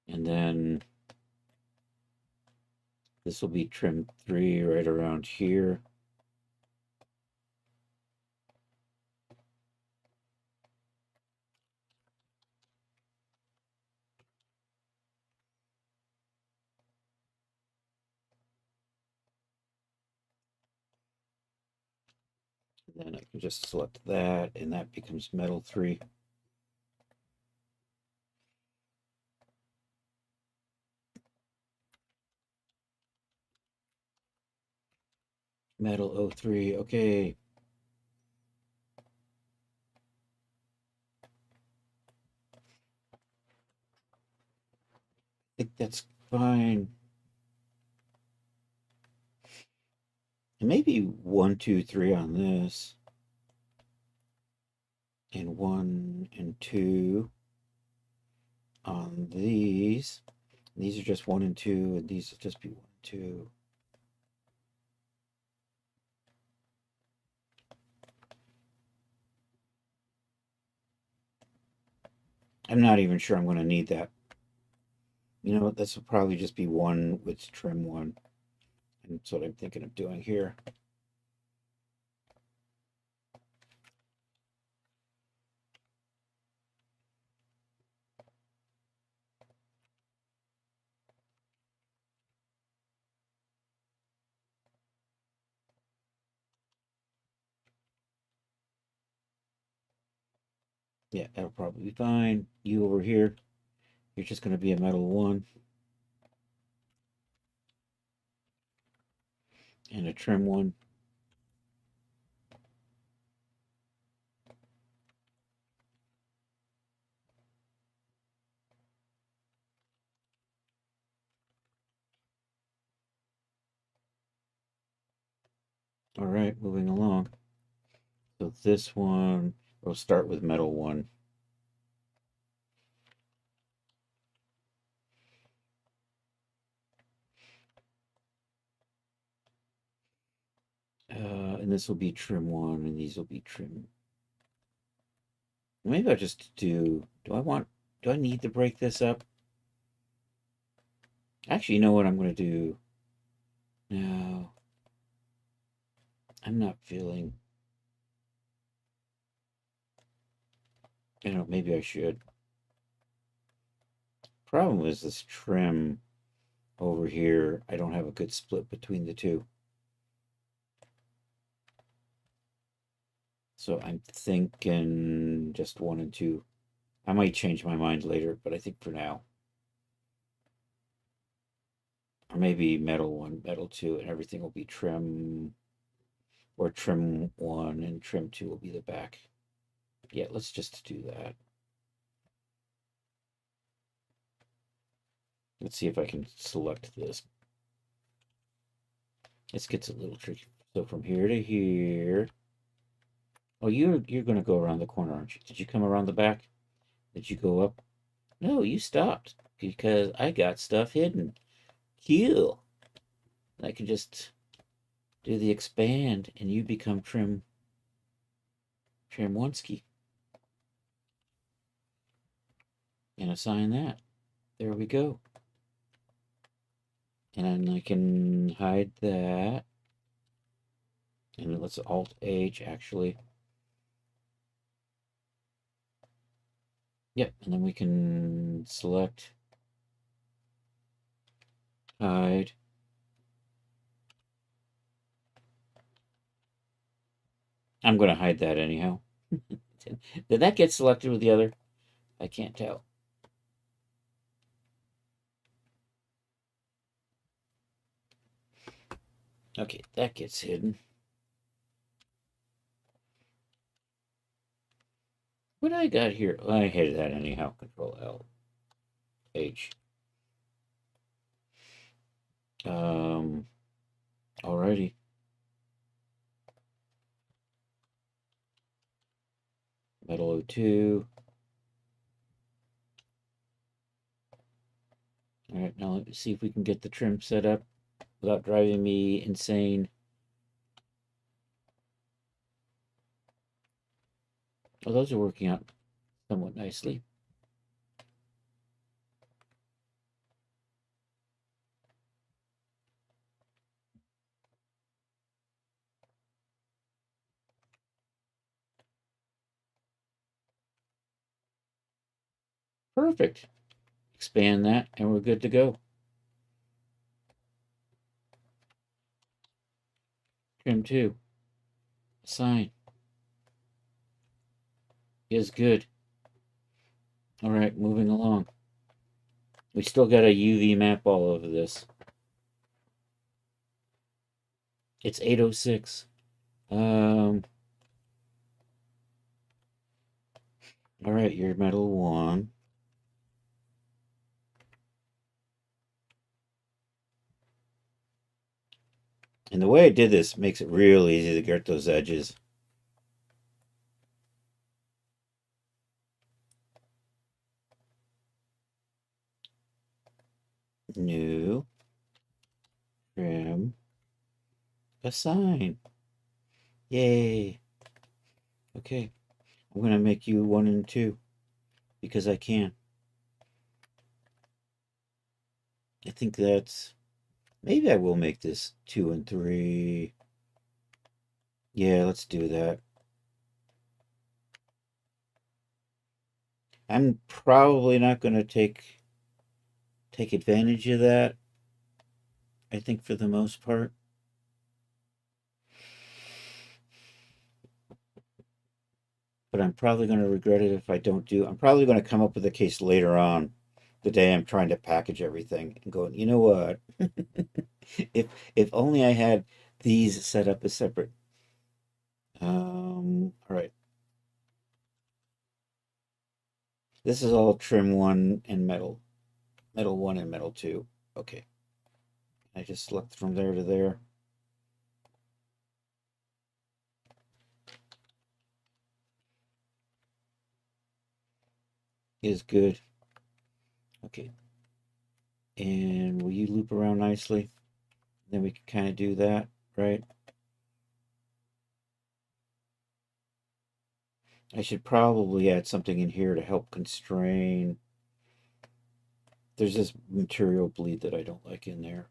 And then this will be trim 3 right around here. And then I can just select that, and that becomes metal 3. Metal 03, okay. I think that's fine. And maybe 1, 2, 3 on this. And 1 and 2 on these. These are just 1 and 2, and these will just be 1 and 2. I'm not even sure I'm going to need that. You know what? This will probably just be 1 with trim 1. And that's what I'm thinking of doing here. Yeah, that'll probably be fine. You over here, you're just going to be a metal 1 and a trim 1. All right, moving along. So this one, we'll start with metal 1. And this will be trim 1, and these will be trim. Maybe I'll just do I need to break this up? Actually, you know what I'm going to do? No, I'm not feeling, maybe I should. Problem is this trim over here, I don't have a good split between the two. So I'm thinking just 1 and 2. I might change my mind later, but I think for now. Or maybe metal 1, metal 2, and everything will be trim, or trim 1 and trim 2 will be the back. Yeah, let's just do that. Let's see if I can select this. This gets a little tricky. So from here to here. Oh, you're going to go around the corner, aren't you? Did you come around the back? Did you go up? No, you stopped because I got stuff hidden. Cool. I can just do the expand and you become trim Oneski. And assign that. There we go. And then I can hide that. And let's Alt H actually. Yep, and then we can select hide. I'm going to hide that anyhow. Did that get selected with the other? I can't tell. Okay, that gets hidden. What I got here? Oh, I hid that anyhow. Control L H. Alrighty. Metal 02. All right, now let me see if we can get the trim set up without driving me insane. Oh, those are working out somewhat nicely. Perfect. Expand that and we're good to go. Trim 2. Assign. Is good. All right, moving along. We still got a UV map all over this. It's 8:06. All right, you're metal 1. And the way I did this makes it real easy to get those edges. New. Trim. Assign. Yay. Okay. I'm going to make you 1 and 2 because I can. I think that's... Maybe I will make this 2 and 3. Yeah, let's do that. I'm probably not going to take advantage of that, I think, for the most part. But I'm probably going to regret it if I don't do. I'm probably going to come up with a case later on, the day I'm trying to package everything, and go, you know what? if only I had these set up as separate. All right. This is all trim 1 and metal. Metal 1 and metal 2. Okay. I just select from there to there. Is good. Okay. And will you loop around nicely? Then we can kind of do that, right? I should probably add something in here to help constrain. There's this material bleed that I don't like in there.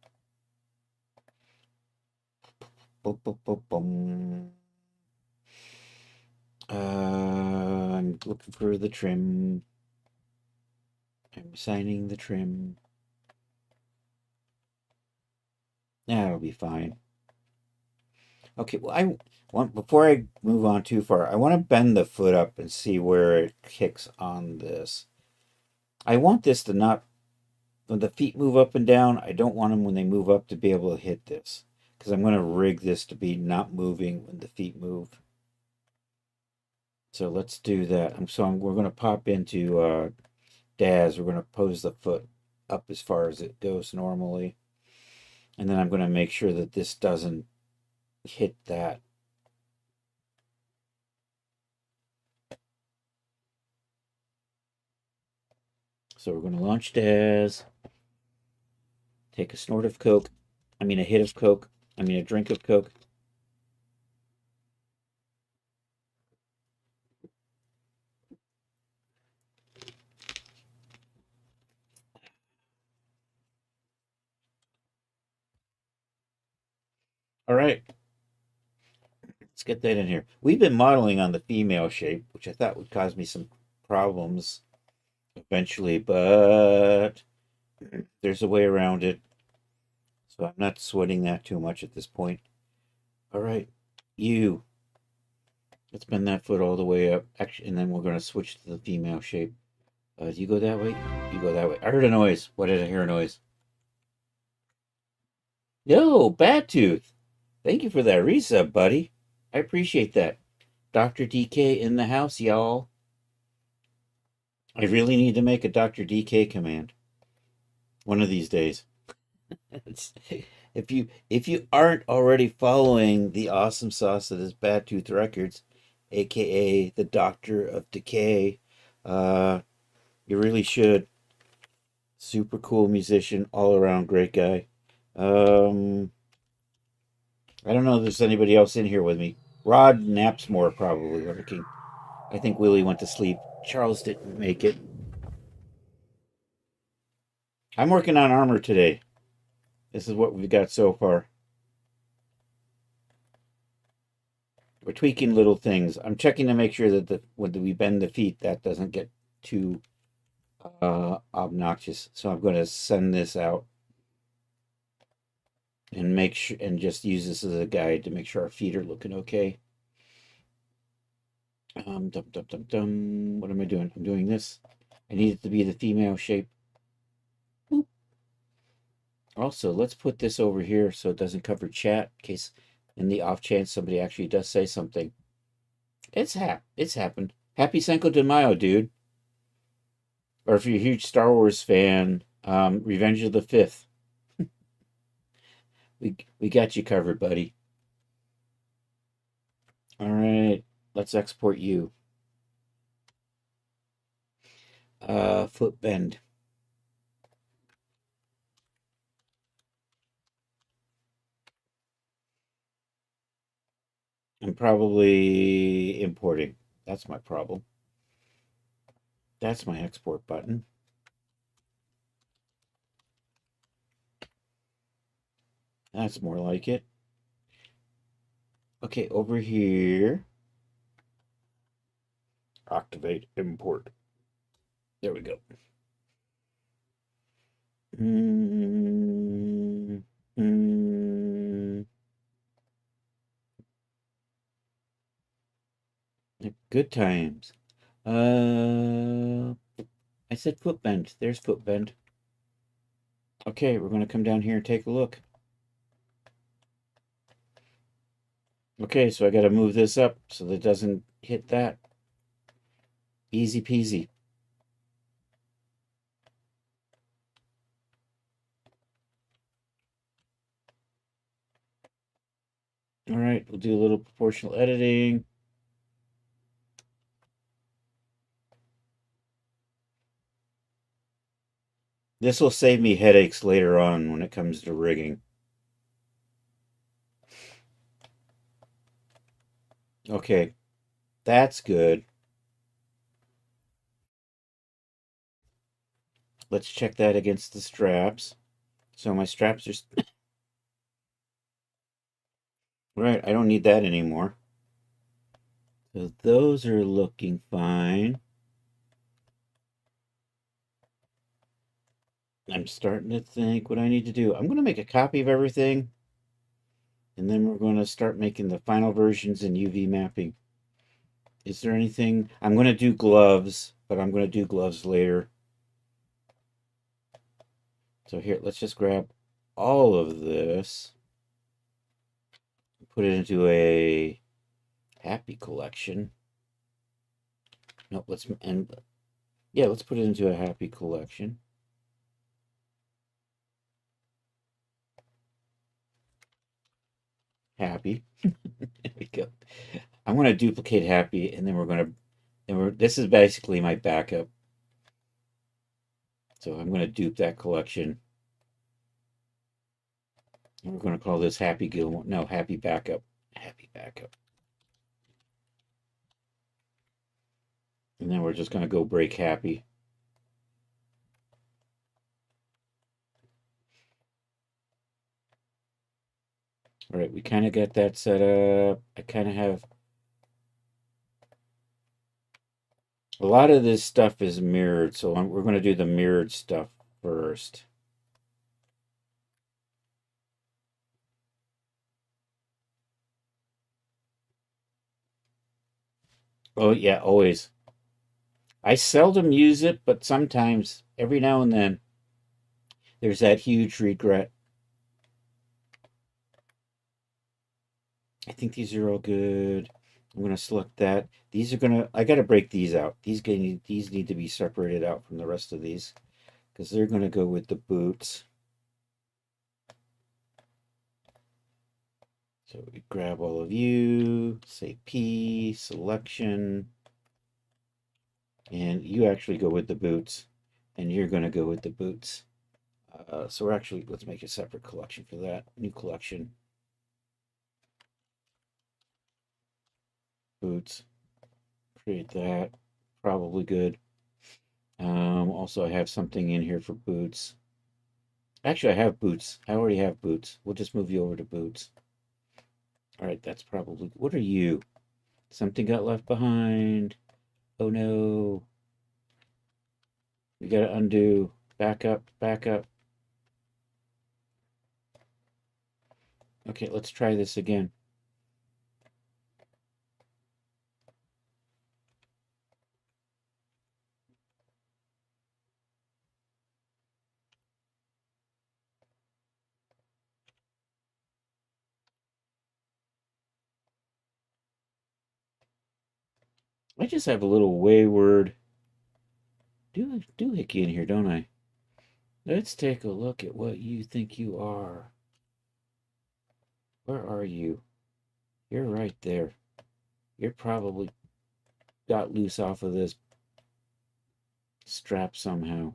Boom, boom, boom, boom. I'm looking for the trim. I'm assigning the trim. That'll be fine. Okay, well, I want, before I move on too far, I want to bend the foot up and see where it kicks on this. I want this to not, when the feet move up and down, I don't want them when they move up to be able to hit this, because I'm going to rig this to be not moving when the feet move. So let's do that. We're going to pop into DAS. We're going to pose the foot up as far as it goes normally. And then I'm going to make sure that this doesn't hit that. So we're going to launch DAS. Take a snort of Coke. A hit of Coke. A drink of Coke. All right. Let's get that in here. We've been modeling on the female shape, which I thought would cause me some problems eventually, but there's a way around it. So I'm not sweating that too much at this point. All right, let's bend that foot all the way up. Actually, and then we're going to switch to the female shape. Do you go that way? You go that way. I heard a noise. What did I hear a noise? Yo, Tooth. Thank you for that resub, buddy. I appreciate that. Dr. DK in the house, y'all. I really need to make a Dr. DK command one of these days. If you aren't already following the awesome sauce that is Tooth Records, aka the Doctor of Decay, you really should. Super cool musician, all around great guy. I don't know if there's anybody else in here with me. Rod naps more probably lurking. I think Willie went to sleep. Charles didn't make it. I'm working on armor today. This is what we've got so far. We're tweaking little things. I'm checking to make sure that when we bend the feet, that doesn't get too obnoxious. So I'm going to send this out and make sure, and just use this as a guide to make sure our feet are looking okay. Dum, dum, dum, dum. What am I doing? I'm doing this. I need it to be the female shape. Boop. Also, let's put this over here so it doesn't cover chat in case, in the off chance somebody actually does say something. It's happened. Happy Cinco de Mayo, dude. Or if you're a huge Star Wars fan, Revenge of the Fifth. we got you covered, buddy. All right, let's export you. Foot bend. I'm probably importing. That's my problem. That's my export button. That's more like it. Okay, over here. Activate import. There we go. Mm, mm. Good times. I said foot bend. There's foot bend. Okay, we're going to come down here and take a look. Okay, so I got to move this up so that it doesn't hit that. Easy peasy. All right, we'll do a little proportional editing. This will save me headaches later on when it comes to rigging. Okay, that's good. Let's check that against the straps. So my straps are... Right, I don't need that anymore. So those are looking fine. I'm starting to think what I need to do. I'm going to make a copy of everything. And then we're going to start making the final versions in UV mapping. Is there anything? I'm going to do gloves, but I'm going to do gloves later. So here, let's just grab all of this. Put it into a happy collection. No, let's put it into a happy collection. Happy. There we go. I'm going to duplicate happy, and then this is basically my backup. So I'm going to dupe that collection. And we're going to call this Happy Gilmore. No, Happy Backup. Happy Backup. And then we're just going to go break Happy. All right, we kind of got that set up. I kind of have... A lot of this stuff is mirrored, so we're going to do the mirrored stuff first. Oh, yeah, always. I seldom use it, but sometimes, every now and then, there's that huge regret. I think these are all good. I'm going to select that. These are going to... I got to break these out. These need to be separated out from the rest of these because they're going to go with the boots. So we grab all of you, say P, selection, and you actually go with the boots, and you're going to go with the boots. So let's make a separate collection for that. New collection. Boots. Create that. Probably good. Also, I have something in here for boots. Actually, I have boots. I already have boots. We'll just move you over to boots. All right, that's probably... What are you? Something got left behind. Oh, no. We got to undo. Back up, back up. Okay, let's try this again. I just have a little wayward doohickey in here, don't I? Let's take a look at what you think you are. Where are you? You're right there. You're probably got loose off of this strap somehow.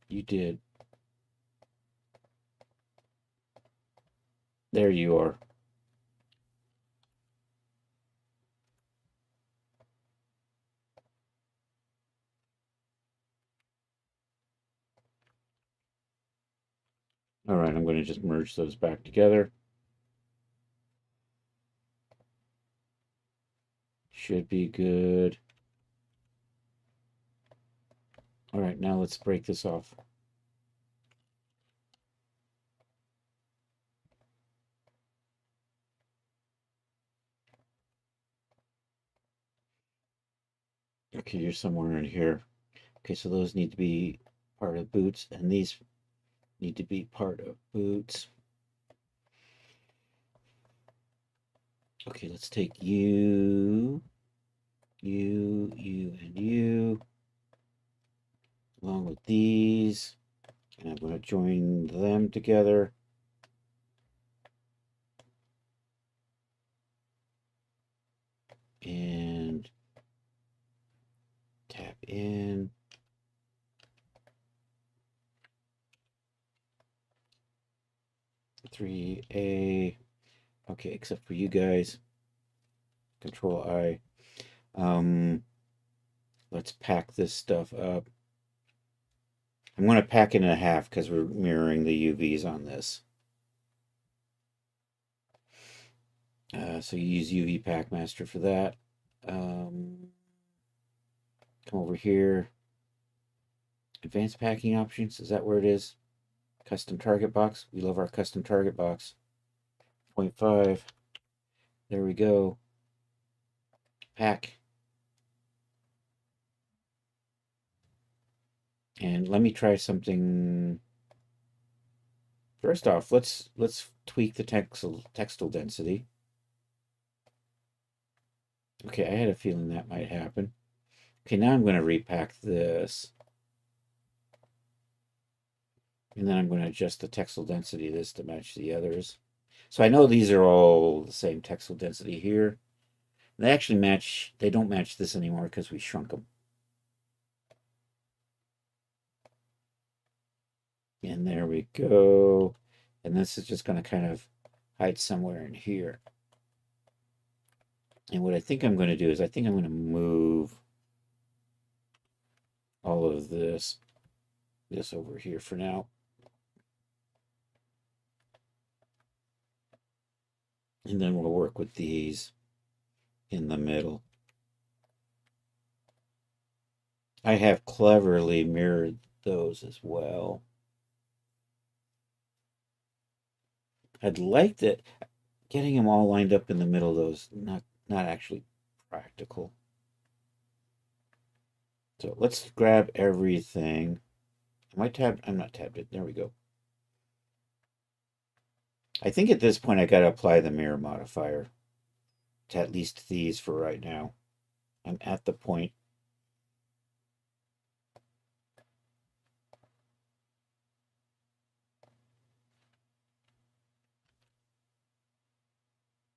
You did. There you are. All right, I'm going to just merge those back together. Should be good. All right, now let's break this off. Okay, you're somewhere in here. Okay, so those need to be part of boots, and these need to be part of boots. Okay, let's take you, and you, along with these, and I'm going to join them together. And tap in. Three A. Okay, except for you guys. Control I. Let's pack this stuff up. I'm going to pack it in half because we're mirroring the UVs on this. So you use UV Pack Master for that. Come over here. Advanced packing options. Is that where it is? Custom target box. We love our custom target box. 0.5. There we go. Pack. And let me try something. First off, let's tweak the textile density. Okay, I had a feeling that might happen. Okay, now I'm going to repack this. And then I'm going to adjust the textile density of this to match the others. So I know these are all the same textile density here. They actually match, they don't match this anymore because we shrunk them. And there we go. And this is just going to kind of hide somewhere in here. And what I think I'm going to do is I think I'm going to move all of this over here for now. And then we'll work with these in the middle. I have cleverly mirrored those as well. I'd like that getting them all lined up in the middle though is not actually practical. So let's grab everything. Am I tabbed? I'm not tabbed. There we go. I think at this point I got to apply the mirror modifier to at least these for right now. I'm at the point.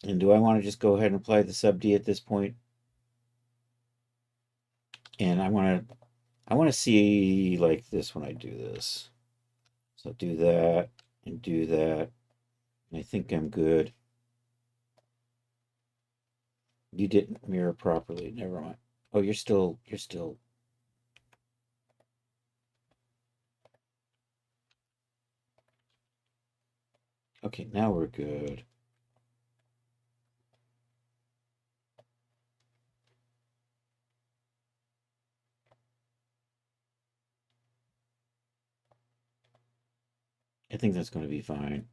And do I want to just go ahead and apply the sub D at this point? And I want to see like this when I do this. So do that and do that. And I think I'm good. You didn't mirror properly. Never mind. Oh, you're still. Okay, now we're good. I think that's going to be fine.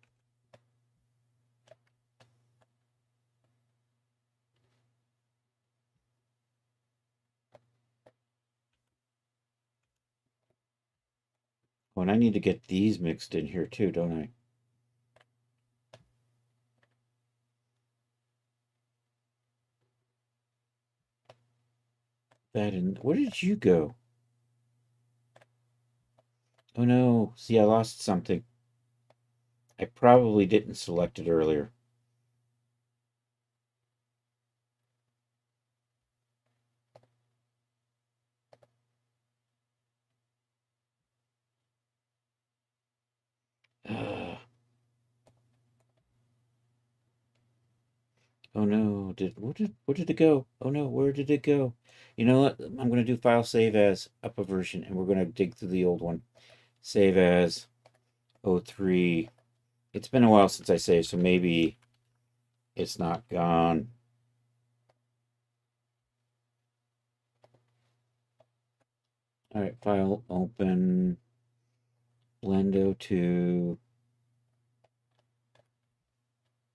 Oh, and I need to get these mixed in here too, don't I? That and where did you go? Oh no, see, I lost something. I probably didn't select it earlier. Oh no, where did it go? Oh no, where did it go? You know what? I'm gonna do file save as up a version and we're gonna dig through the old one. Save as 03. It's been a while since I saved, so maybe it's not gone. All right, file open. Blend 02.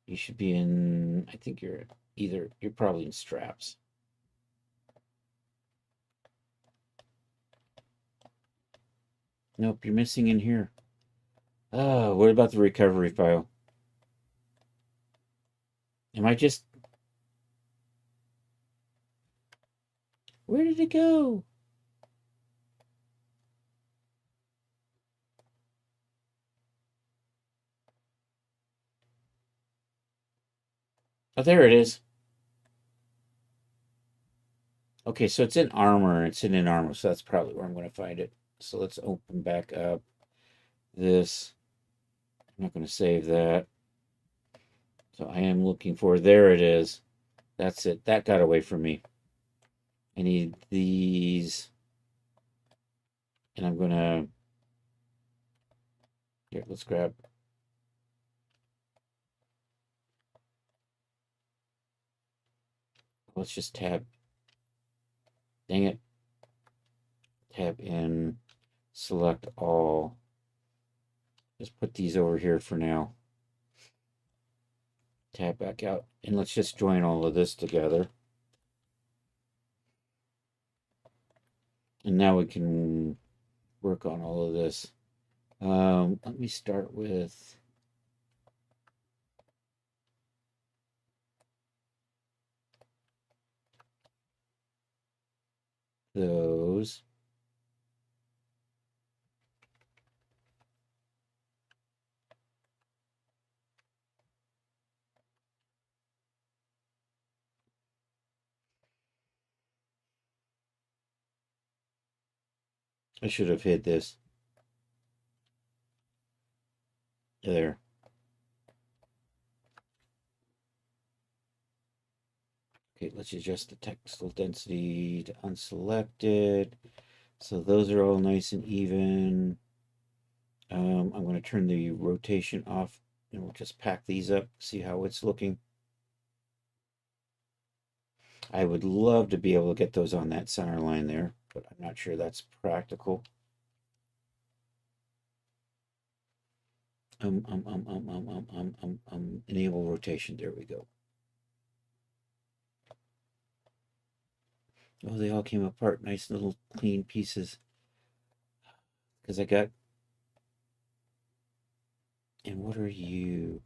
You should be in, I think you're probably in straps. Nope, you're missing in here. Oh, what about the recovery file? Am I just... Where did it go? Oh, there it is. Okay, so it's in armor. It's in armor, so that's probably where I'm going to find it. So let's open back up this. I'm not going to save that. So I am looking for, there it is. That's it. That got away from me. I need these. And I'm going to, here, let's grab. Let's just tab. Dang it. Tab in, select all. Just put these over here for now. Tab back out. And let's just join all of this together. And now we can work on all of this. Let me start with those. I should have hid this. There. Okay, let's adjust the textile density to unselected. So those are all nice and even. I'm going to turn the rotation off and we'll just pack these up, see how it's looking. I would love to be able to get those on that center line there, but I'm not sure that's practical. Enable rotation. There we go. Oh, they all came apart. Nice little clean pieces. Because I got... And what are you?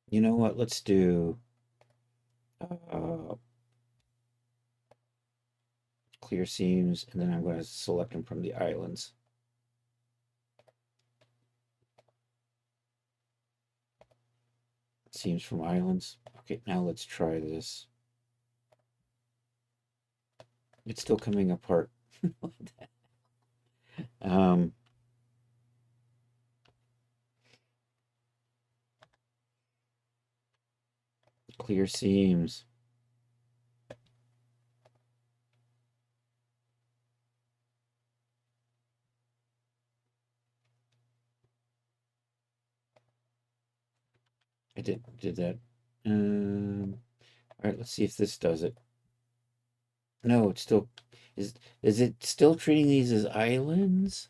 You know what? Let's do... clear seams, and then I'm going to select them from the islands. Seams from islands. Okay, now let's try this. It's still coming apart. Clear seams. I did that. All right, let's see if this does it. No, it's still... Is it still treating these as islands?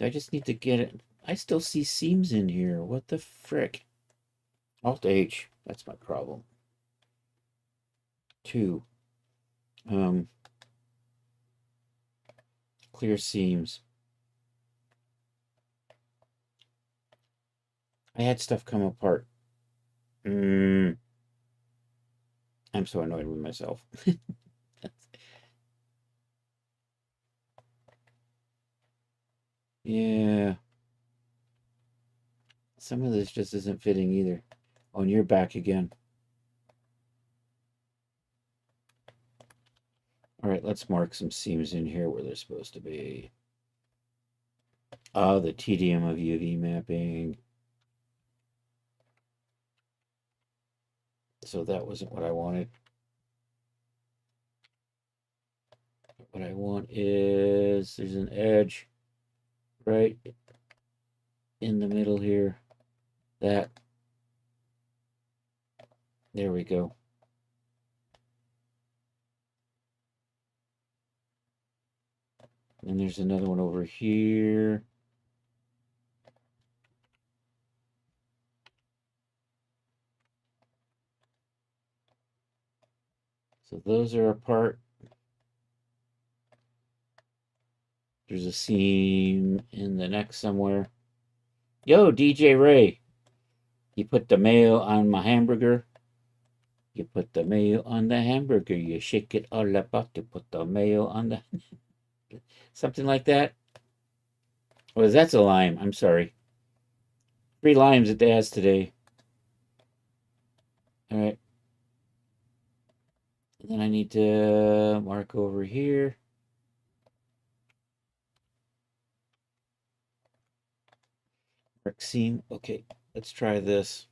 I just need to get it. I still see seams in here. What the frick? Alt H. That's my problem. 2. Clear seams. I had stuff come apart. I'm so annoyed with myself. Yeah. Some of this just isn't fitting either. Oh, and you're back again. All right, let's mark some seams in here where they're supposed to be. The TDM of UV mapping. So that wasn't what I wanted. What I want is, there's an edge right in the middle here. That. There we go. And there's another one over here. So those are apart. There's a seam in the neck somewhere. Yo, DJ Ray, you put the mayo on my hamburger. You put the mayo on the hamburger. You shake it all about. You put the mayo on the... Something like that. Oh, that's a lime. I'm sorry. 3 limes at Dad's today. All right. And then I need to mark over here. Mark seam. Okay, let's try this.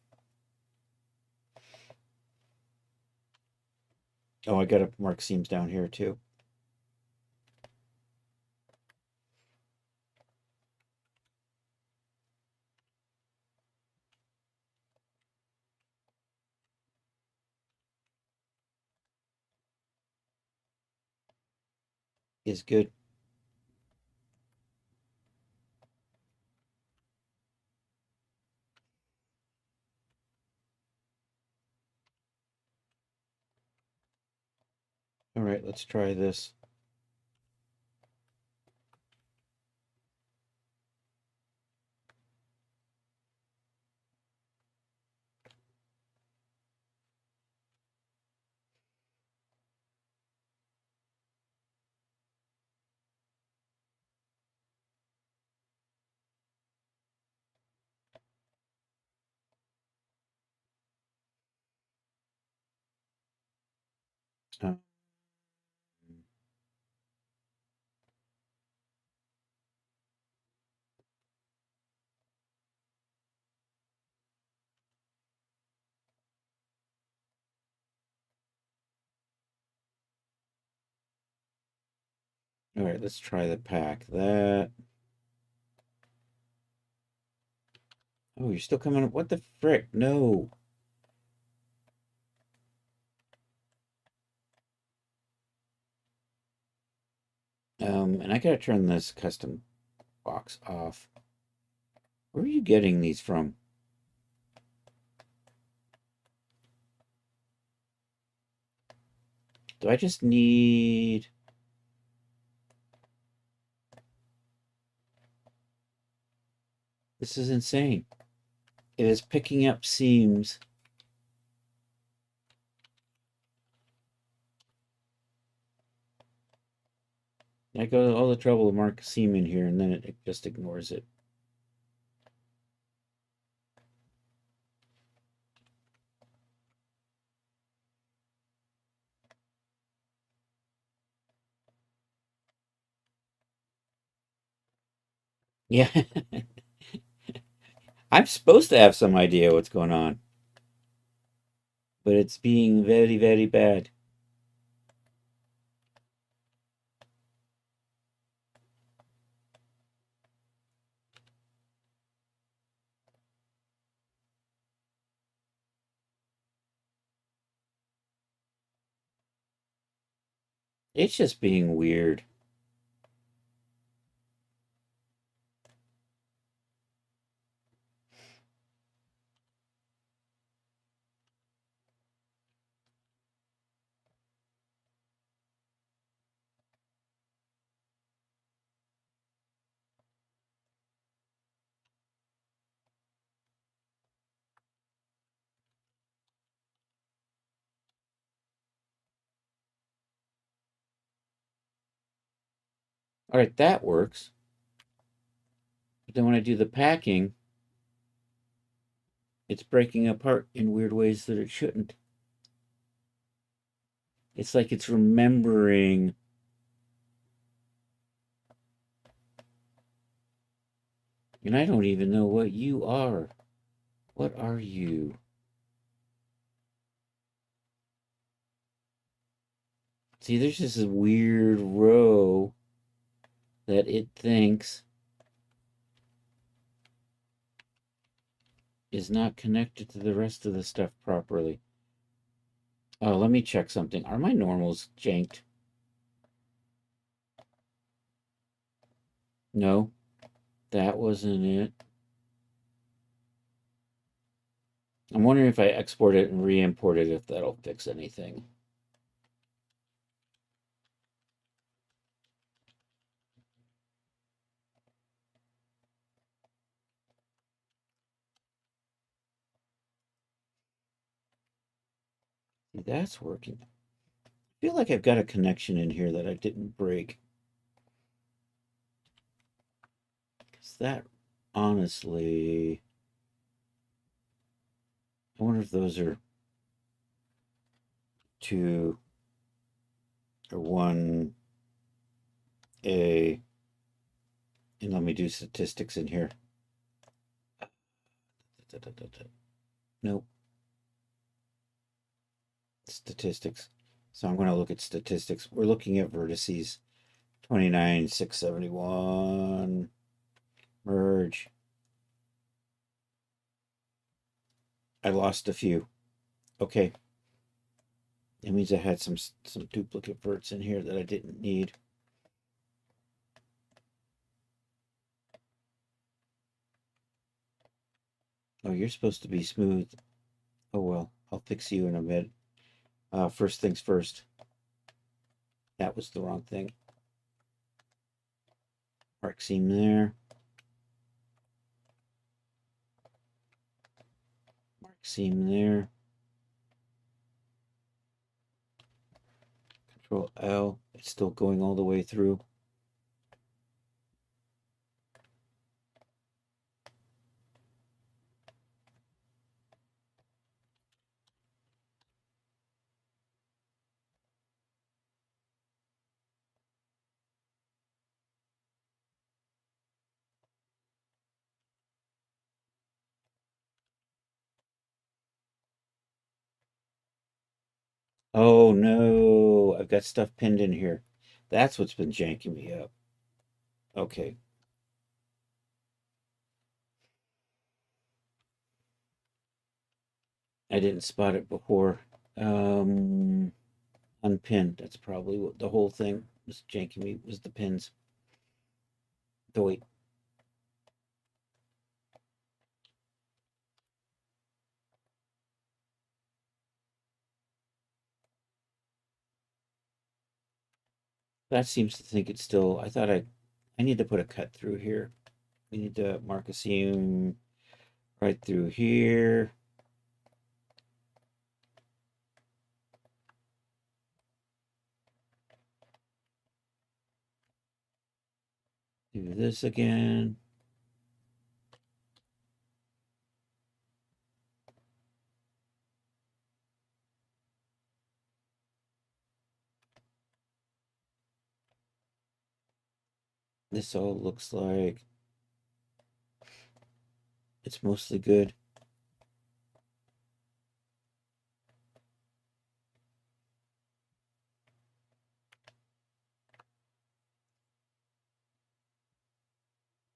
Oh, I got to mark seams down here too. Is good. All right, let's try this. Uh, all right, let's try the pack. That. Oh, you're still coming up. What the frick? No. And I gotta turn this custom box off. Where are you getting these from? Do I just need... This is insane. It is picking up seams. I go to all the trouble to mark a seam in here, and then it just ignores it. Yeah. I'm supposed to have some idea what's going on. But it's being very, very bad. It's just being weird. All right, that works. But then when I do the packing, it's breaking apart in weird ways that it shouldn't. It's like it's remembering. And I don't even know what you are. What are you? See, there's just a weird row that it thinks is not connected to the rest of the stuff properly. Oh, let me check something. Are my normals janked? No, that wasn't it. I'm wondering if I export it and re-import it, if that'll fix anything. See, that's working. I feel like I've got a connection in here that I didn't break. Because that, honestly, I wonder if those are 2 or 1A. And let me do statistics in here. Nope. Statistics. So I'm going to look at statistics. We're looking at vertices. 29, 671. Merge. I lost a few. Okay. It means I had some duplicate verts in here that I didn't need. Oh, you're supposed to be smooth. Oh well, I'll fix you in a bit. First things first. That was the wrong thing. Arc seam there. Mark seam there. Control L. It's still going all the way through. Oh no, I've got stuff pinned in here. That's what's been janking me up. Okay. I didn't spot it before. Unpinned. That's probably what the whole thing was janking me, was the pins. Oh wait. That seems to think it's still, I need to put a cut through here. We need to mark a seam right through here. Do this again. This all looks like it's mostly good.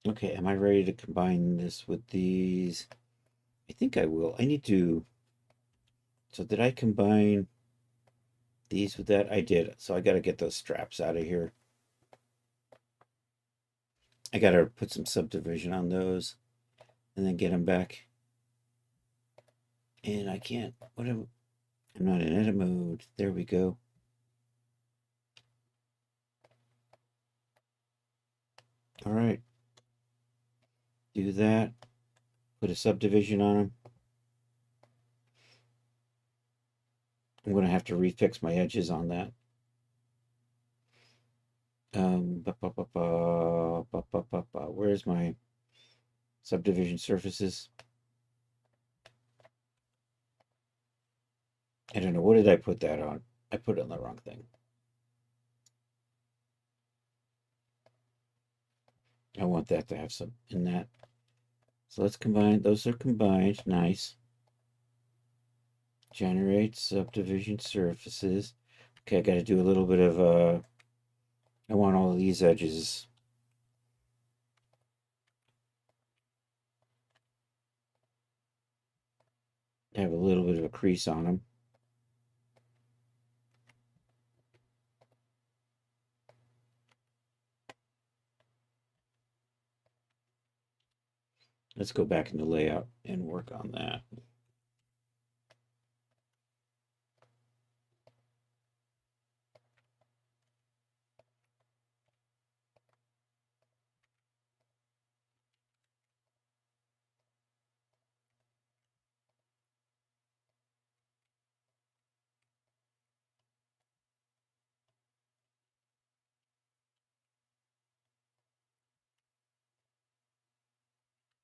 Okay, am I ready to combine this with these? I think I will. I need to. So did I combine these with that? I did. So I got to get those straps out of here. I got to put some subdivision on those and then get them back. And I can't. I'm not in edit mode. There we go. All right. Do that. Put a subdivision on them. I'm going to have to refix my edges on that. Where's my subdivision surfaces? I don't know. What did I put that on? I put it on the wrong thing. I want that to have some in that. So let's combine. Those are combined. Nice. Generate subdivision surfaces. Okay, I got to do a little bit of, I want all of these edges. Have a little bit of a crease on them. Let's go back into layout and work on that.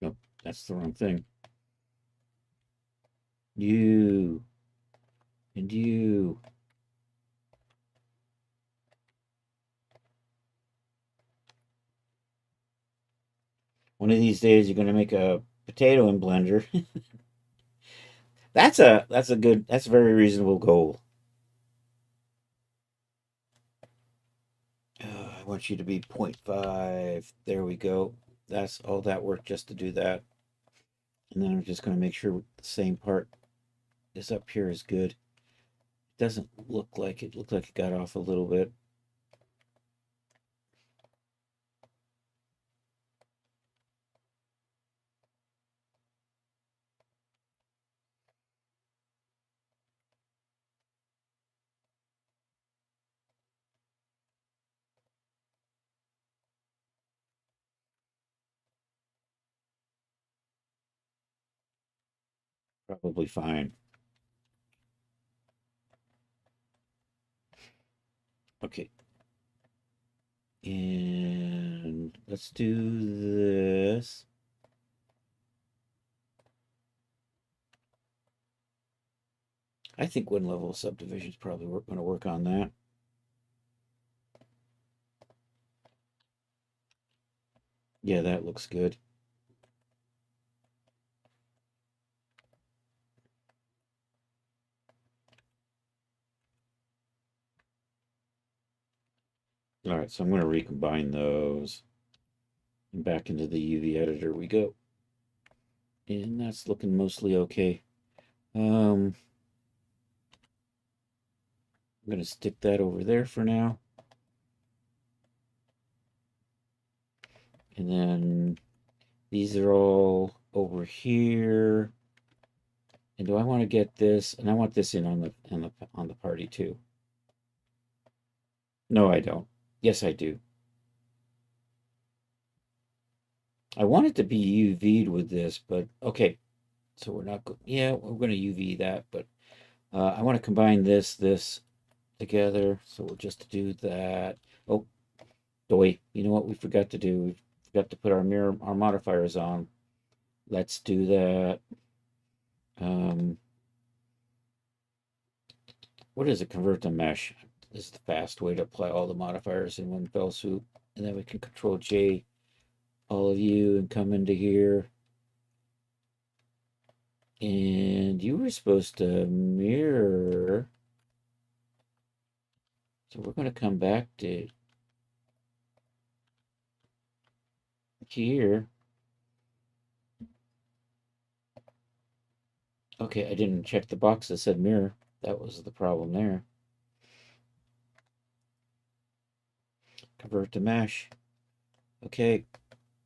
Nope, that's the wrong thing. You and you. One of these days you're gonna make a potato in Blender. That's a very reasonable goal. I want you to be 0.5. There we go. That's all that work just to do that. And then I'm just going to make sure the same part is up here is good. It doesn't look like it. Looked like it got off a little bit. Probably fine. Okay. And let's do this. I think one level of subdivision is probably going to work on that. Yeah, that looks good. All right, so I'm going to recombine those. And back into the UV editor we go. And that's looking mostly okay. I'm going to stick that over there for now. And then these are all over here. And do I want to get this? And I want this in on the party too. No, I don't. Yes, I do. I want it to be UV'd with this, but okay. So we're not. Yeah, we're going to UV that, but I want to combine this together. So we'll just do that. Oh, wait. You know what we forgot to do? We forgot to put our modifiers on. Let's do that. What is it? Convert to mesh. This is the fast way to apply all the modifiers in one fell swoop. And then we can Control J all of you and come into here. And you were supposed to mirror. So we're going to come back to here. Okay, I didn't check the box that said mirror. That was the problem there. Convert to mesh. Okay,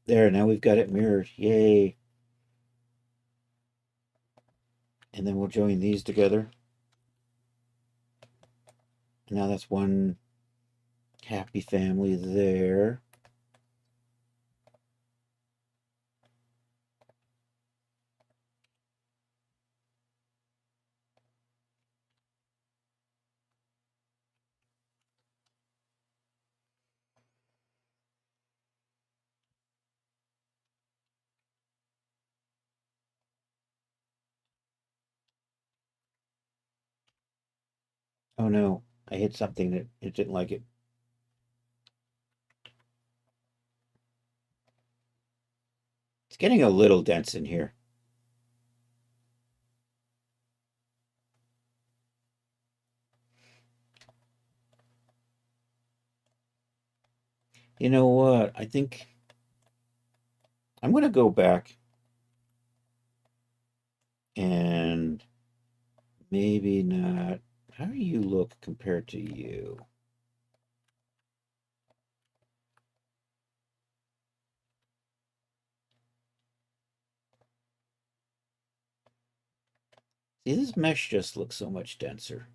there, now we've got it mirrored. Yay. And then we'll join these together. Now that's one happy family there. Oh no, I hit something that it didn't like it. It's getting a little dense in here. You know what? I think I'm going to go back and maybe not. How do you look compared to you? See, this mesh just looks so much denser.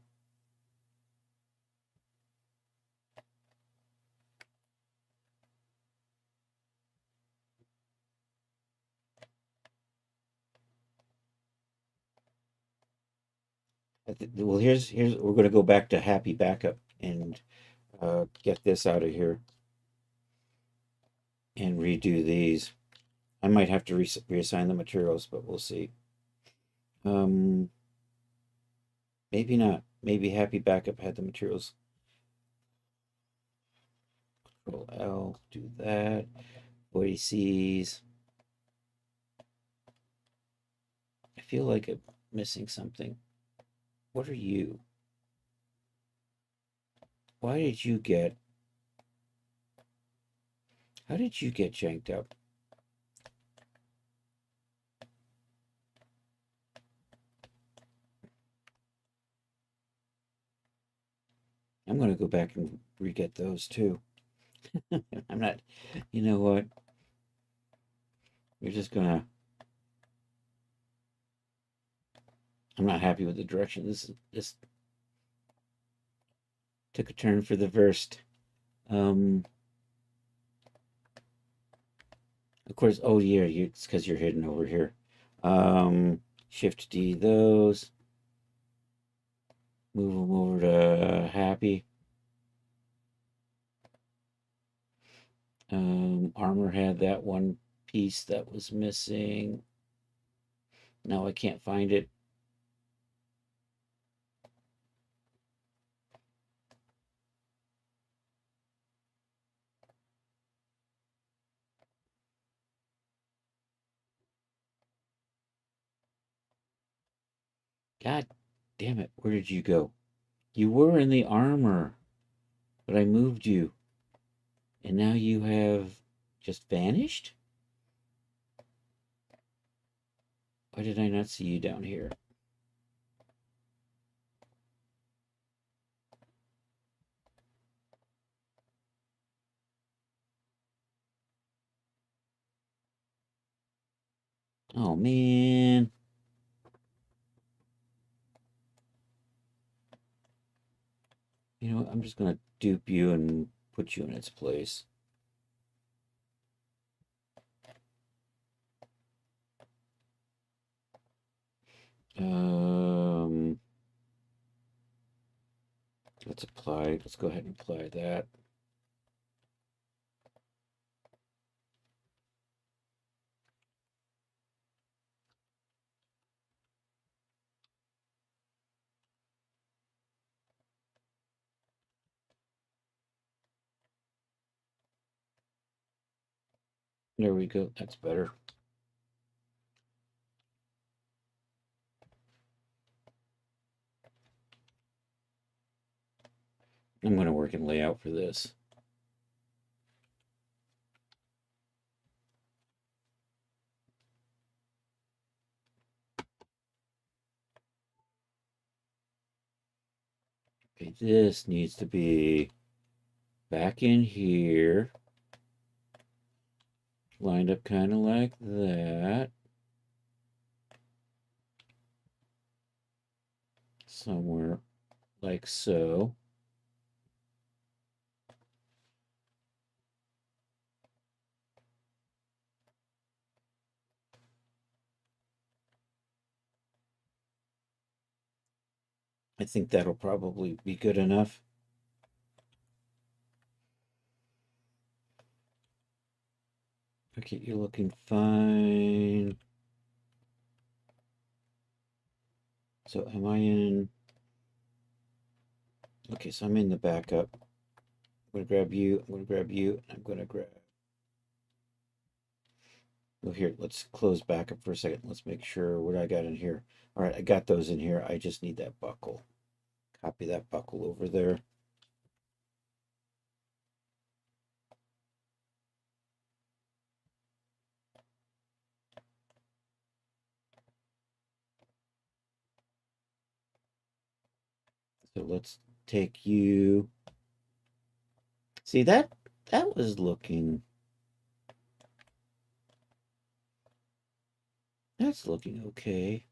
Well, here's we're going to go back to happy backup and get this out of here and redo these. I might have to reassign the materials, but we'll see. Um, maybe not. Maybe happy backup had the materials. Control L, do that. Voices. I feel like I'm missing something. What are you? Why did you get? How did you get janked up? I'm going to go back and re-get those too. I'm not, you know what? We're just gonna, I'm not happy with the direction. This took a turn for the worst. Of course, oh yeah, it's because you're hidden over here. Shift D those. Move them over to happy. Armor had that one piece that was missing. Now I can't find it. God damn it, where did you go? You were in the armor, but I moved you. And now you have just vanished? Why did I not see you down here? Oh man. You know what? I'm just gonna dupe you and put you in its place. Um, let's apply. Let's go ahead and apply that. There we go. That's better. I'm going to work in layout for this. Okay, this needs to be back in here. Lined up kind of like that. Somewhere like so. I think that'll probably be good enough. Okay, you're looking fine. So am I in? Okay, so I'm in the backup. I'm gonna grab you. I'm gonna grab you. I'm gonna grab. Well, here, let's close backup for a second. Let's make sure what I got in here. All right, I got those in here. I just need that buckle. Copy that buckle over there. So let's take you. See, that was looking. That's looking okay.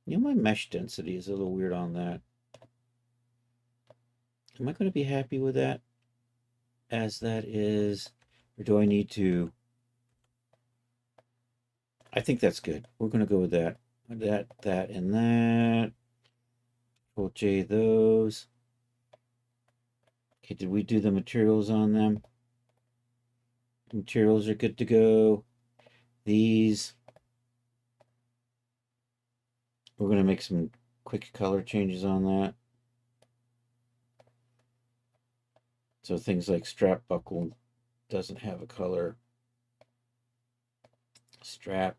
You know, my mesh density is a little weird on that. Am I going to be happy with that as that is? Or do I need to? I think that's good. We're going to go with that. That, and that. Control J those. Okay, did we do the materials on them? Materials are good to go. These. We're going to make some quick color changes on that. So things like strap buckle doesn't have a color. Strap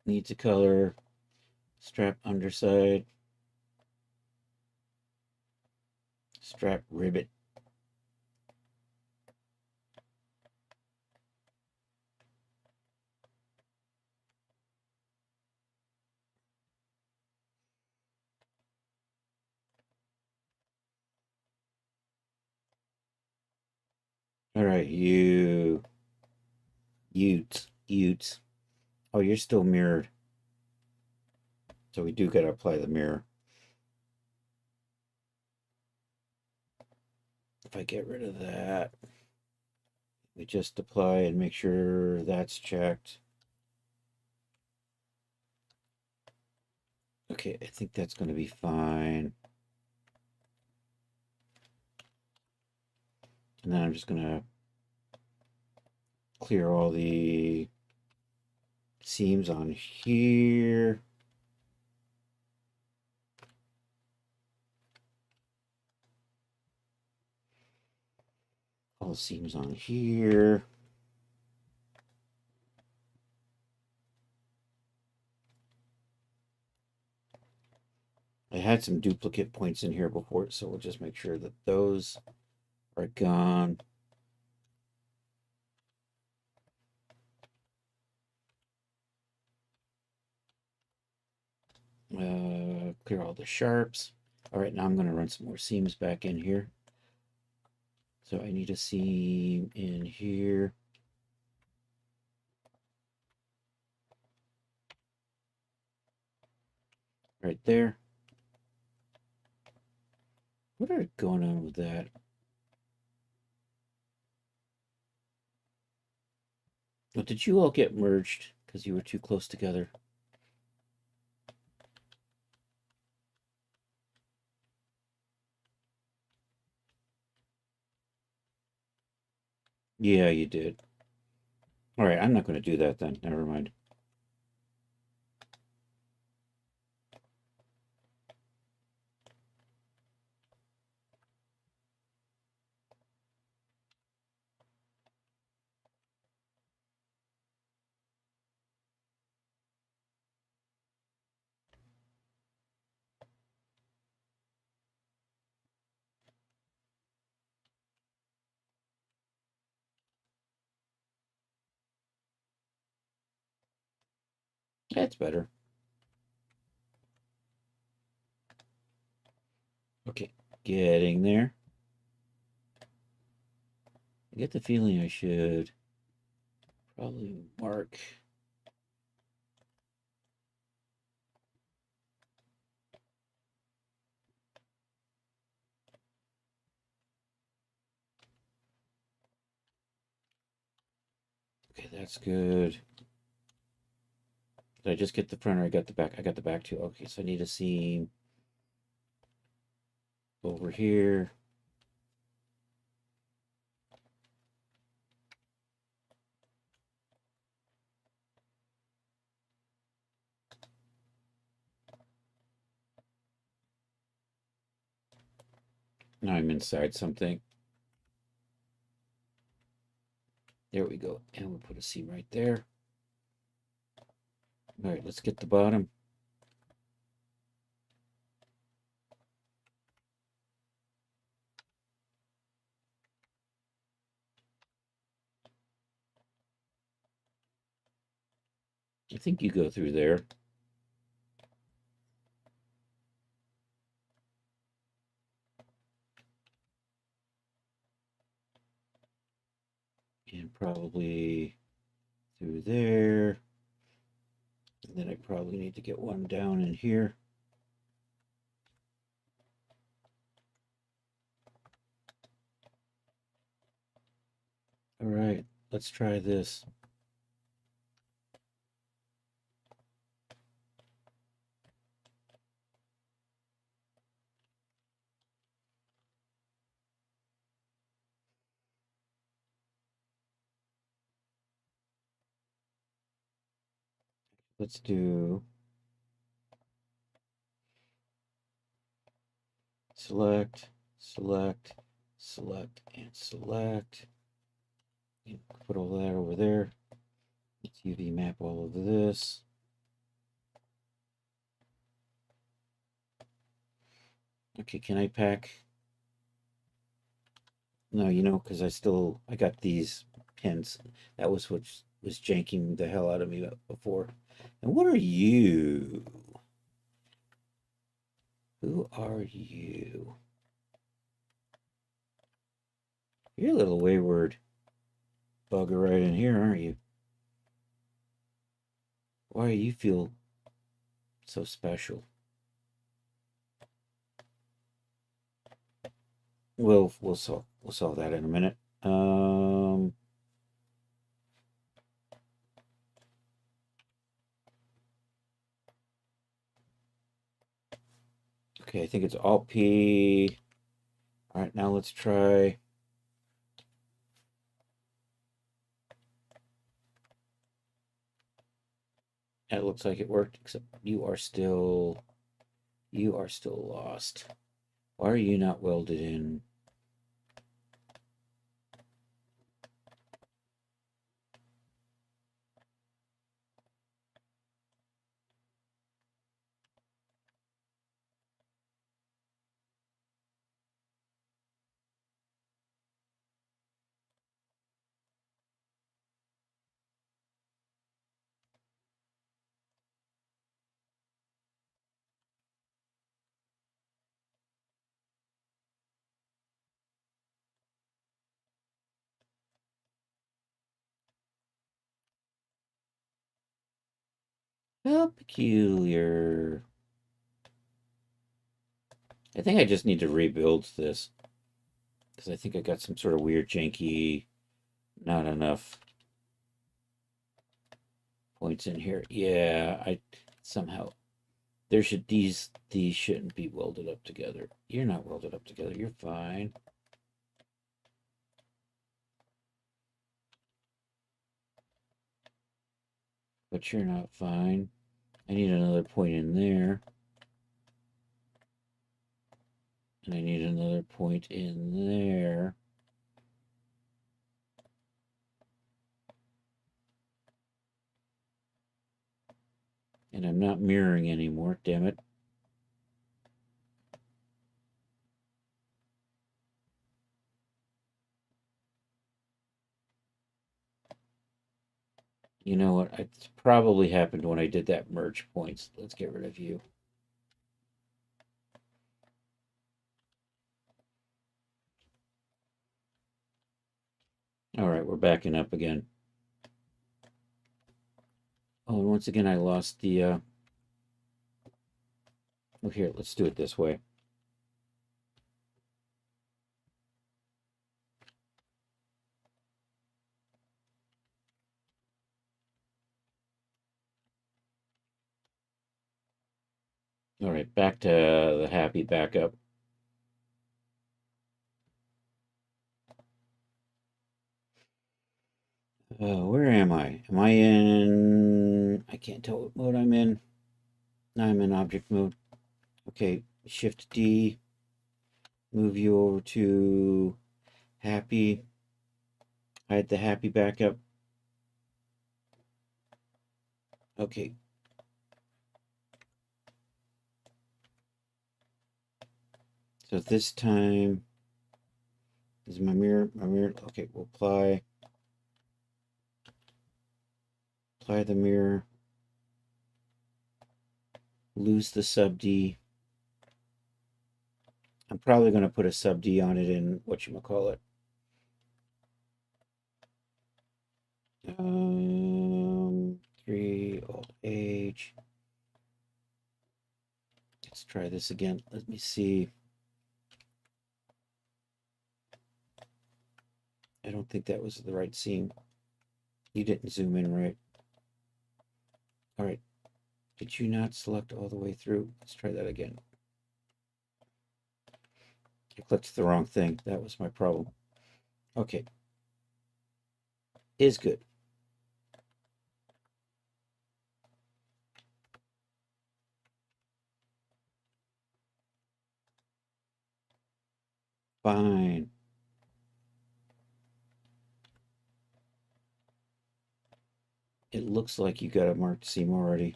needs a color. Strap underside. Strap rivet. All right, Utes. Oh, you're still mirrored. So we do got to apply the mirror. If I get rid of that, we just apply and make sure that's checked. Okay, I think that's going to be fine. And then I'm just going to clear all the seams on here. All the seams on here. I had some duplicate points in here before, so we'll just make sure that those are gone. Clear all the sharps. All right, now I'm going to run some more seams back in here. So I need a seam in here. Right there. What are going on with that? Oh, did you all get merged because you were too close together? Yeah, you did. All right, I'm not going to do that then. Never mind. That's better. Okay, getting there. I get the feeling I should probably mark. Okay, that's good. Did I just get the front or I got the back? I got the back too. Okay, so I need a seam over here. Now I'm inside something. There we go. And we'll put a seam right there. All right, let's get the bottom. I think you go through there. And probably through there. And then I probably need to get one down in here. All right, let's try this. Let's do select, select, select, and select. And put all that over there. Let's UV map all of this. Okay, can I pack? No, because I got these pins. That was what was janking the hell out of me before. And what are you? Who are you? You're a little wayward bugger right in here, aren't you? Why do you feel so special? We'll solve that in a minute. Okay, I think it's Alt P. All right, now let's try. It looks like it worked, except you are still lost. Why are you not welded in? How peculiar. I think I just need to rebuild this because I think I got some sort of weird janky, not enough points in here. Yeah, I somehow these shouldn't be welded up together. You're not welded up together. You're fine. But you're not fine. I need another point in there. And I need another point in there. And I'm not mirroring anymore, damn it. You know what? It's probably happened when I did that merge points. Let's get rid of you. All right, we're backing up again. Oh, and once again, I lost the... Oh, here, let's do it this way. All right, back to the happy backup. Where am I? Am I in... I can't tell what mode I'm in. Now I'm in object mode. Okay, Shift D. Move you over to happy. Hide the happy backup. Okay. So this time is my mirror. Okay, we'll apply the mirror. lose the sub D. I'm probably going to put a sub D on it in whatchamacallit. Um, 3 old age. Let's try this again. Let me see. I don't think that was the right seam. You didn't zoom in right. All right. Did you not select all the way through? Let's try that again. I clicked the wrong thing. That was my problem. Okay. Is good. Fine. It looks like you got a marked seam already.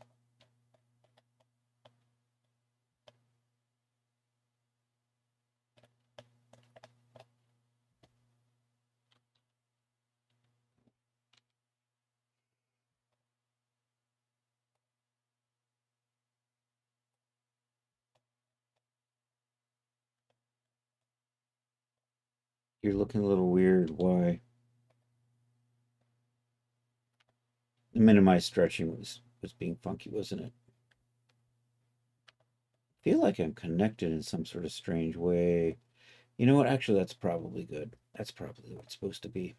You're looking a little weird. Why? The minimized stretching was being funky, wasn't it? I feel like I'm connected in some sort of strange way. You know what? Actually, that's probably good. That's probably what it's supposed to be.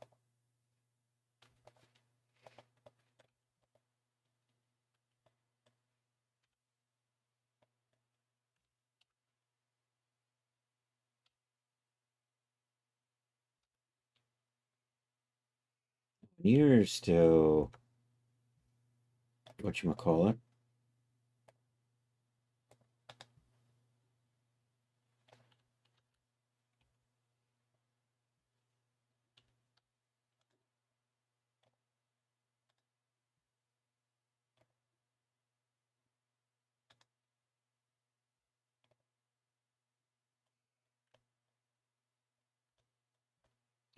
You're still whatchamacallit.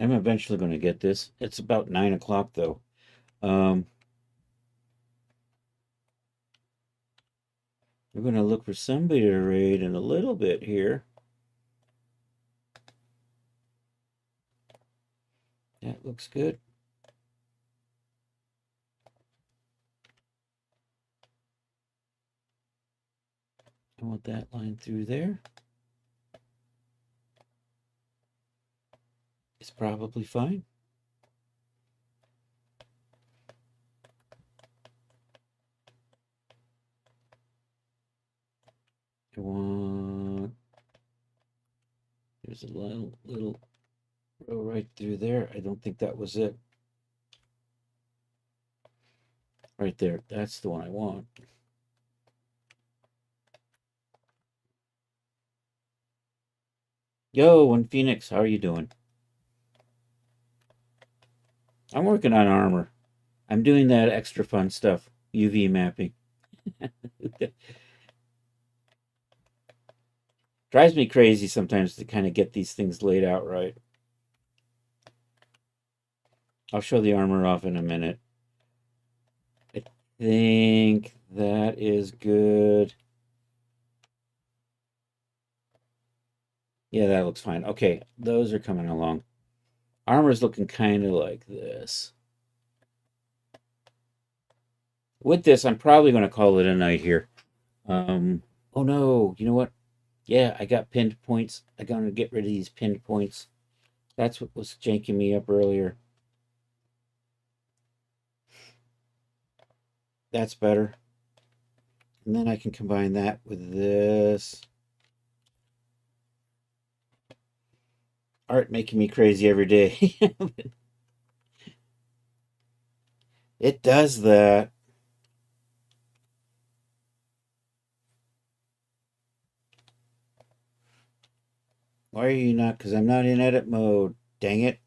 I'm eventually going to get this. It's about 9 o'clock though. Um, we're going to look for somebody to raid in a little bit here. That looks good. I want that line through there. It's probably fine. I want, there's a little row right through there. I don't think that was it. Right there. That's the one I want. Yo, and Phoenix, how are you doing? I'm working on armor. I'm doing that extra fun stuff, UV mapping. Drives me crazy sometimes to kind of get these things laid out right. I'll show the armor off in a minute. I think that is good. Yeah, that looks fine. Okay, those are coming along. Armor's looking kind of like this. With this, I'm probably going to call it a night here. Oh no, you know what? Yeah, I got pinned points. I'm going to get rid of these pinned points. That's what was janking me up earlier. That's better. And then I can combine that with this. Art making me crazy every day. It does that. Why are you not? Because I'm not in edit mode. Dang it.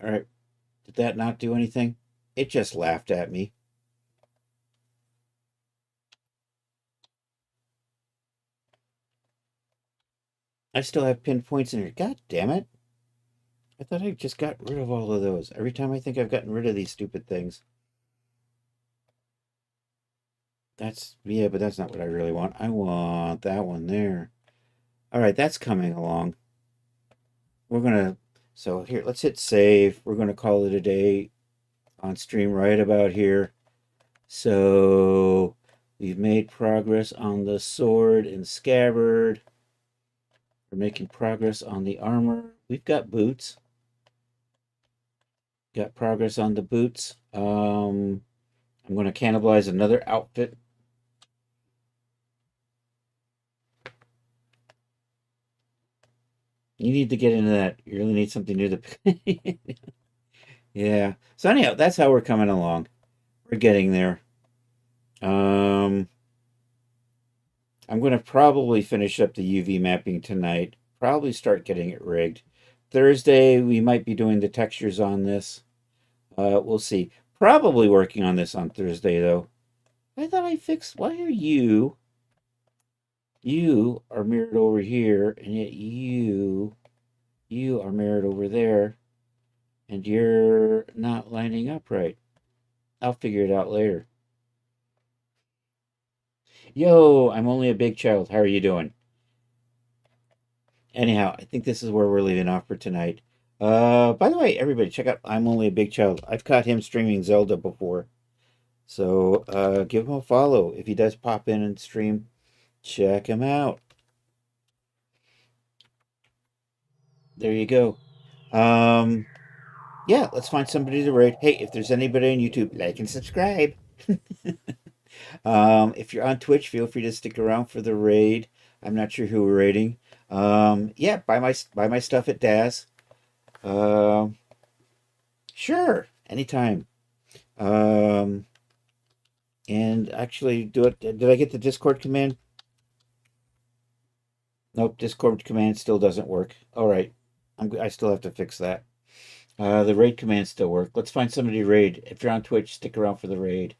All right. Did that not do anything? It just laughed at me. I still have pinned points in here. God damn it. I thought I just got rid of all of those. Every time I think I've gotten rid of these stupid things. Yeah, but that's not what I really want. I want that one there. All right, that's coming along. So here, let's hit save. We're gonna call it a day on stream right about here. So we've made progress on the sword and scabbard. We're making progress on the armor. We've got boots. Got progress on the boots. I'm going to cannibalize another outfit. You need to get into that. You really need something new to. Yeah. So anyhow, that's how we're coming along. We're getting there. I'm going to probably finish up the UV mapping tonight. Probably start getting it rigged. Thursday, we might be doing the textures on this. We'll see. Probably working on this on Thursday, though. I thought I fixed. Why are you? You are mirrored over here, and yet you are mirrored over there, and you're not lining up right. I'll figure it out later. Yo, I'm only a big child. How are you doing? Anyhow, I think this is where we're leaving off for tonight. By the way, everybody, check out I'm Only a Big Child. I've caught him streaming Zelda before. So give him a follow. If he does pop in and stream, check him out. There you go. Yeah, let's find somebody to raid. Hey, if there's anybody on YouTube, like and subscribe. If you're on Twitch, feel free to stick around for the raid. I'm not sure who we're raiding. Yeah, buy my stuff at Daz. Sure, anytime. And actually, do it. Did I get the Discord command? Nope, Discord command still doesn't work. All right, I still have to fix that. The raid commands still work. Let's find somebody to raid. If you're on Twitch, stick around for the raid.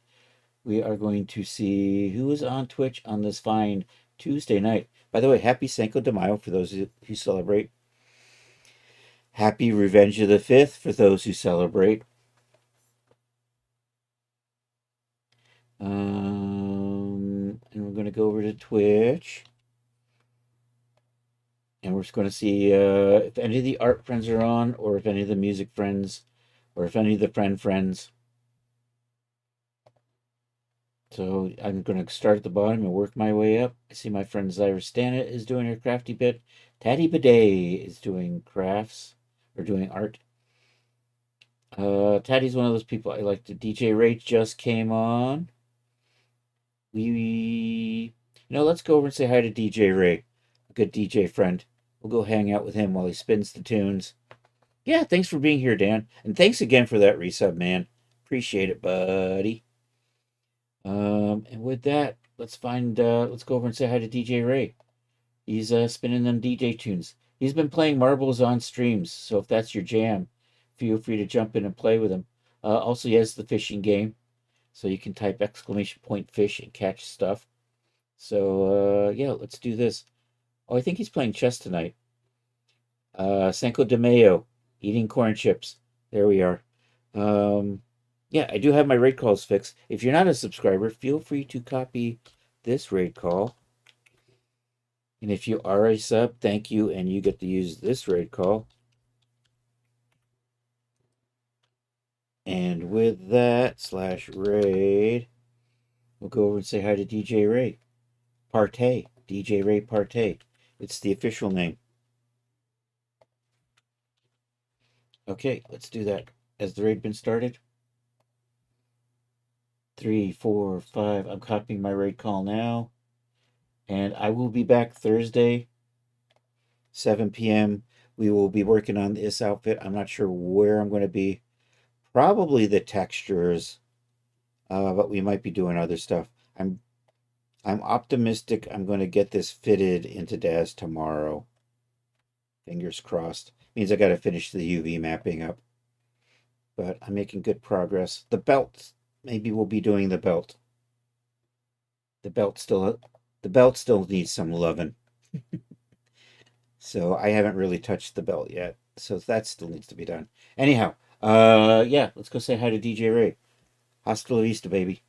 We are going to see who is on Twitch on this fine Tuesday night. By the way, happy Cinco de Mayo for those who celebrate. Happy Revenge of the 5th for those who celebrate. And we're going to go over to Twitch. And we're just going to see if any of the art friends are on, or if any of the music friends, or if any of the friends. So I'm going to start at the bottom and work my way up. I see my friend Zyra Stana is doing her crafty bit. Taddy Bidet is doing crafts, or doing art. Taddy's one of those people I like to. DJ Rach just came on. Let's go over and say hi to DJ Ray, a good DJ friend. We'll go hang out with him while he spins the tunes. Yeah, thanks for being here, Dan. And thanks again for that resub, man. Appreciate it, buddy. And with that, let's go over and say hi to DJ Ray. He's spinning them DJ tunes. He's been playing marbles on streams, so if that's your jam, feel free to jump in and play with him. Also, he has the fishing game, so you can type !fish and catch stuff. So, yeah, let's do this. Oh, I think he's playing chess tonight. Cinco de Mayo, eating corn chips. There we are. Yeah, I do have my raid calls fixed. If you're not a subscriber, feel free to copy this raid call. And if you are a sub, thank you, and you get to use this raid call. And with that /raid, we'll go over and say hi to DJ Ray. Partay. DJ Ray Partay. It's the official name. Okay, let's do that. Has the raid been started? 3, 4, 5. I'm copying my raid call now. And I will be back Thursday, 7 p.m. We will be working on this outfit. I'm not sure where I'm going to be. Probably the textures. But we might be doing other stuff. I'm optimistic I'm going to get this fitted into Daz tomorrow. Fingers crossed. Means I got to finish the UV mapping up. But I'm making good progress. The belt. Maybe we'll be doing the belt. The belt still needs some loving. So I haven't really touched the belt yet. So that still needs to be done. Anyhow, yeah, let's go say hi to DJ Ray. Hasta la vista, baby.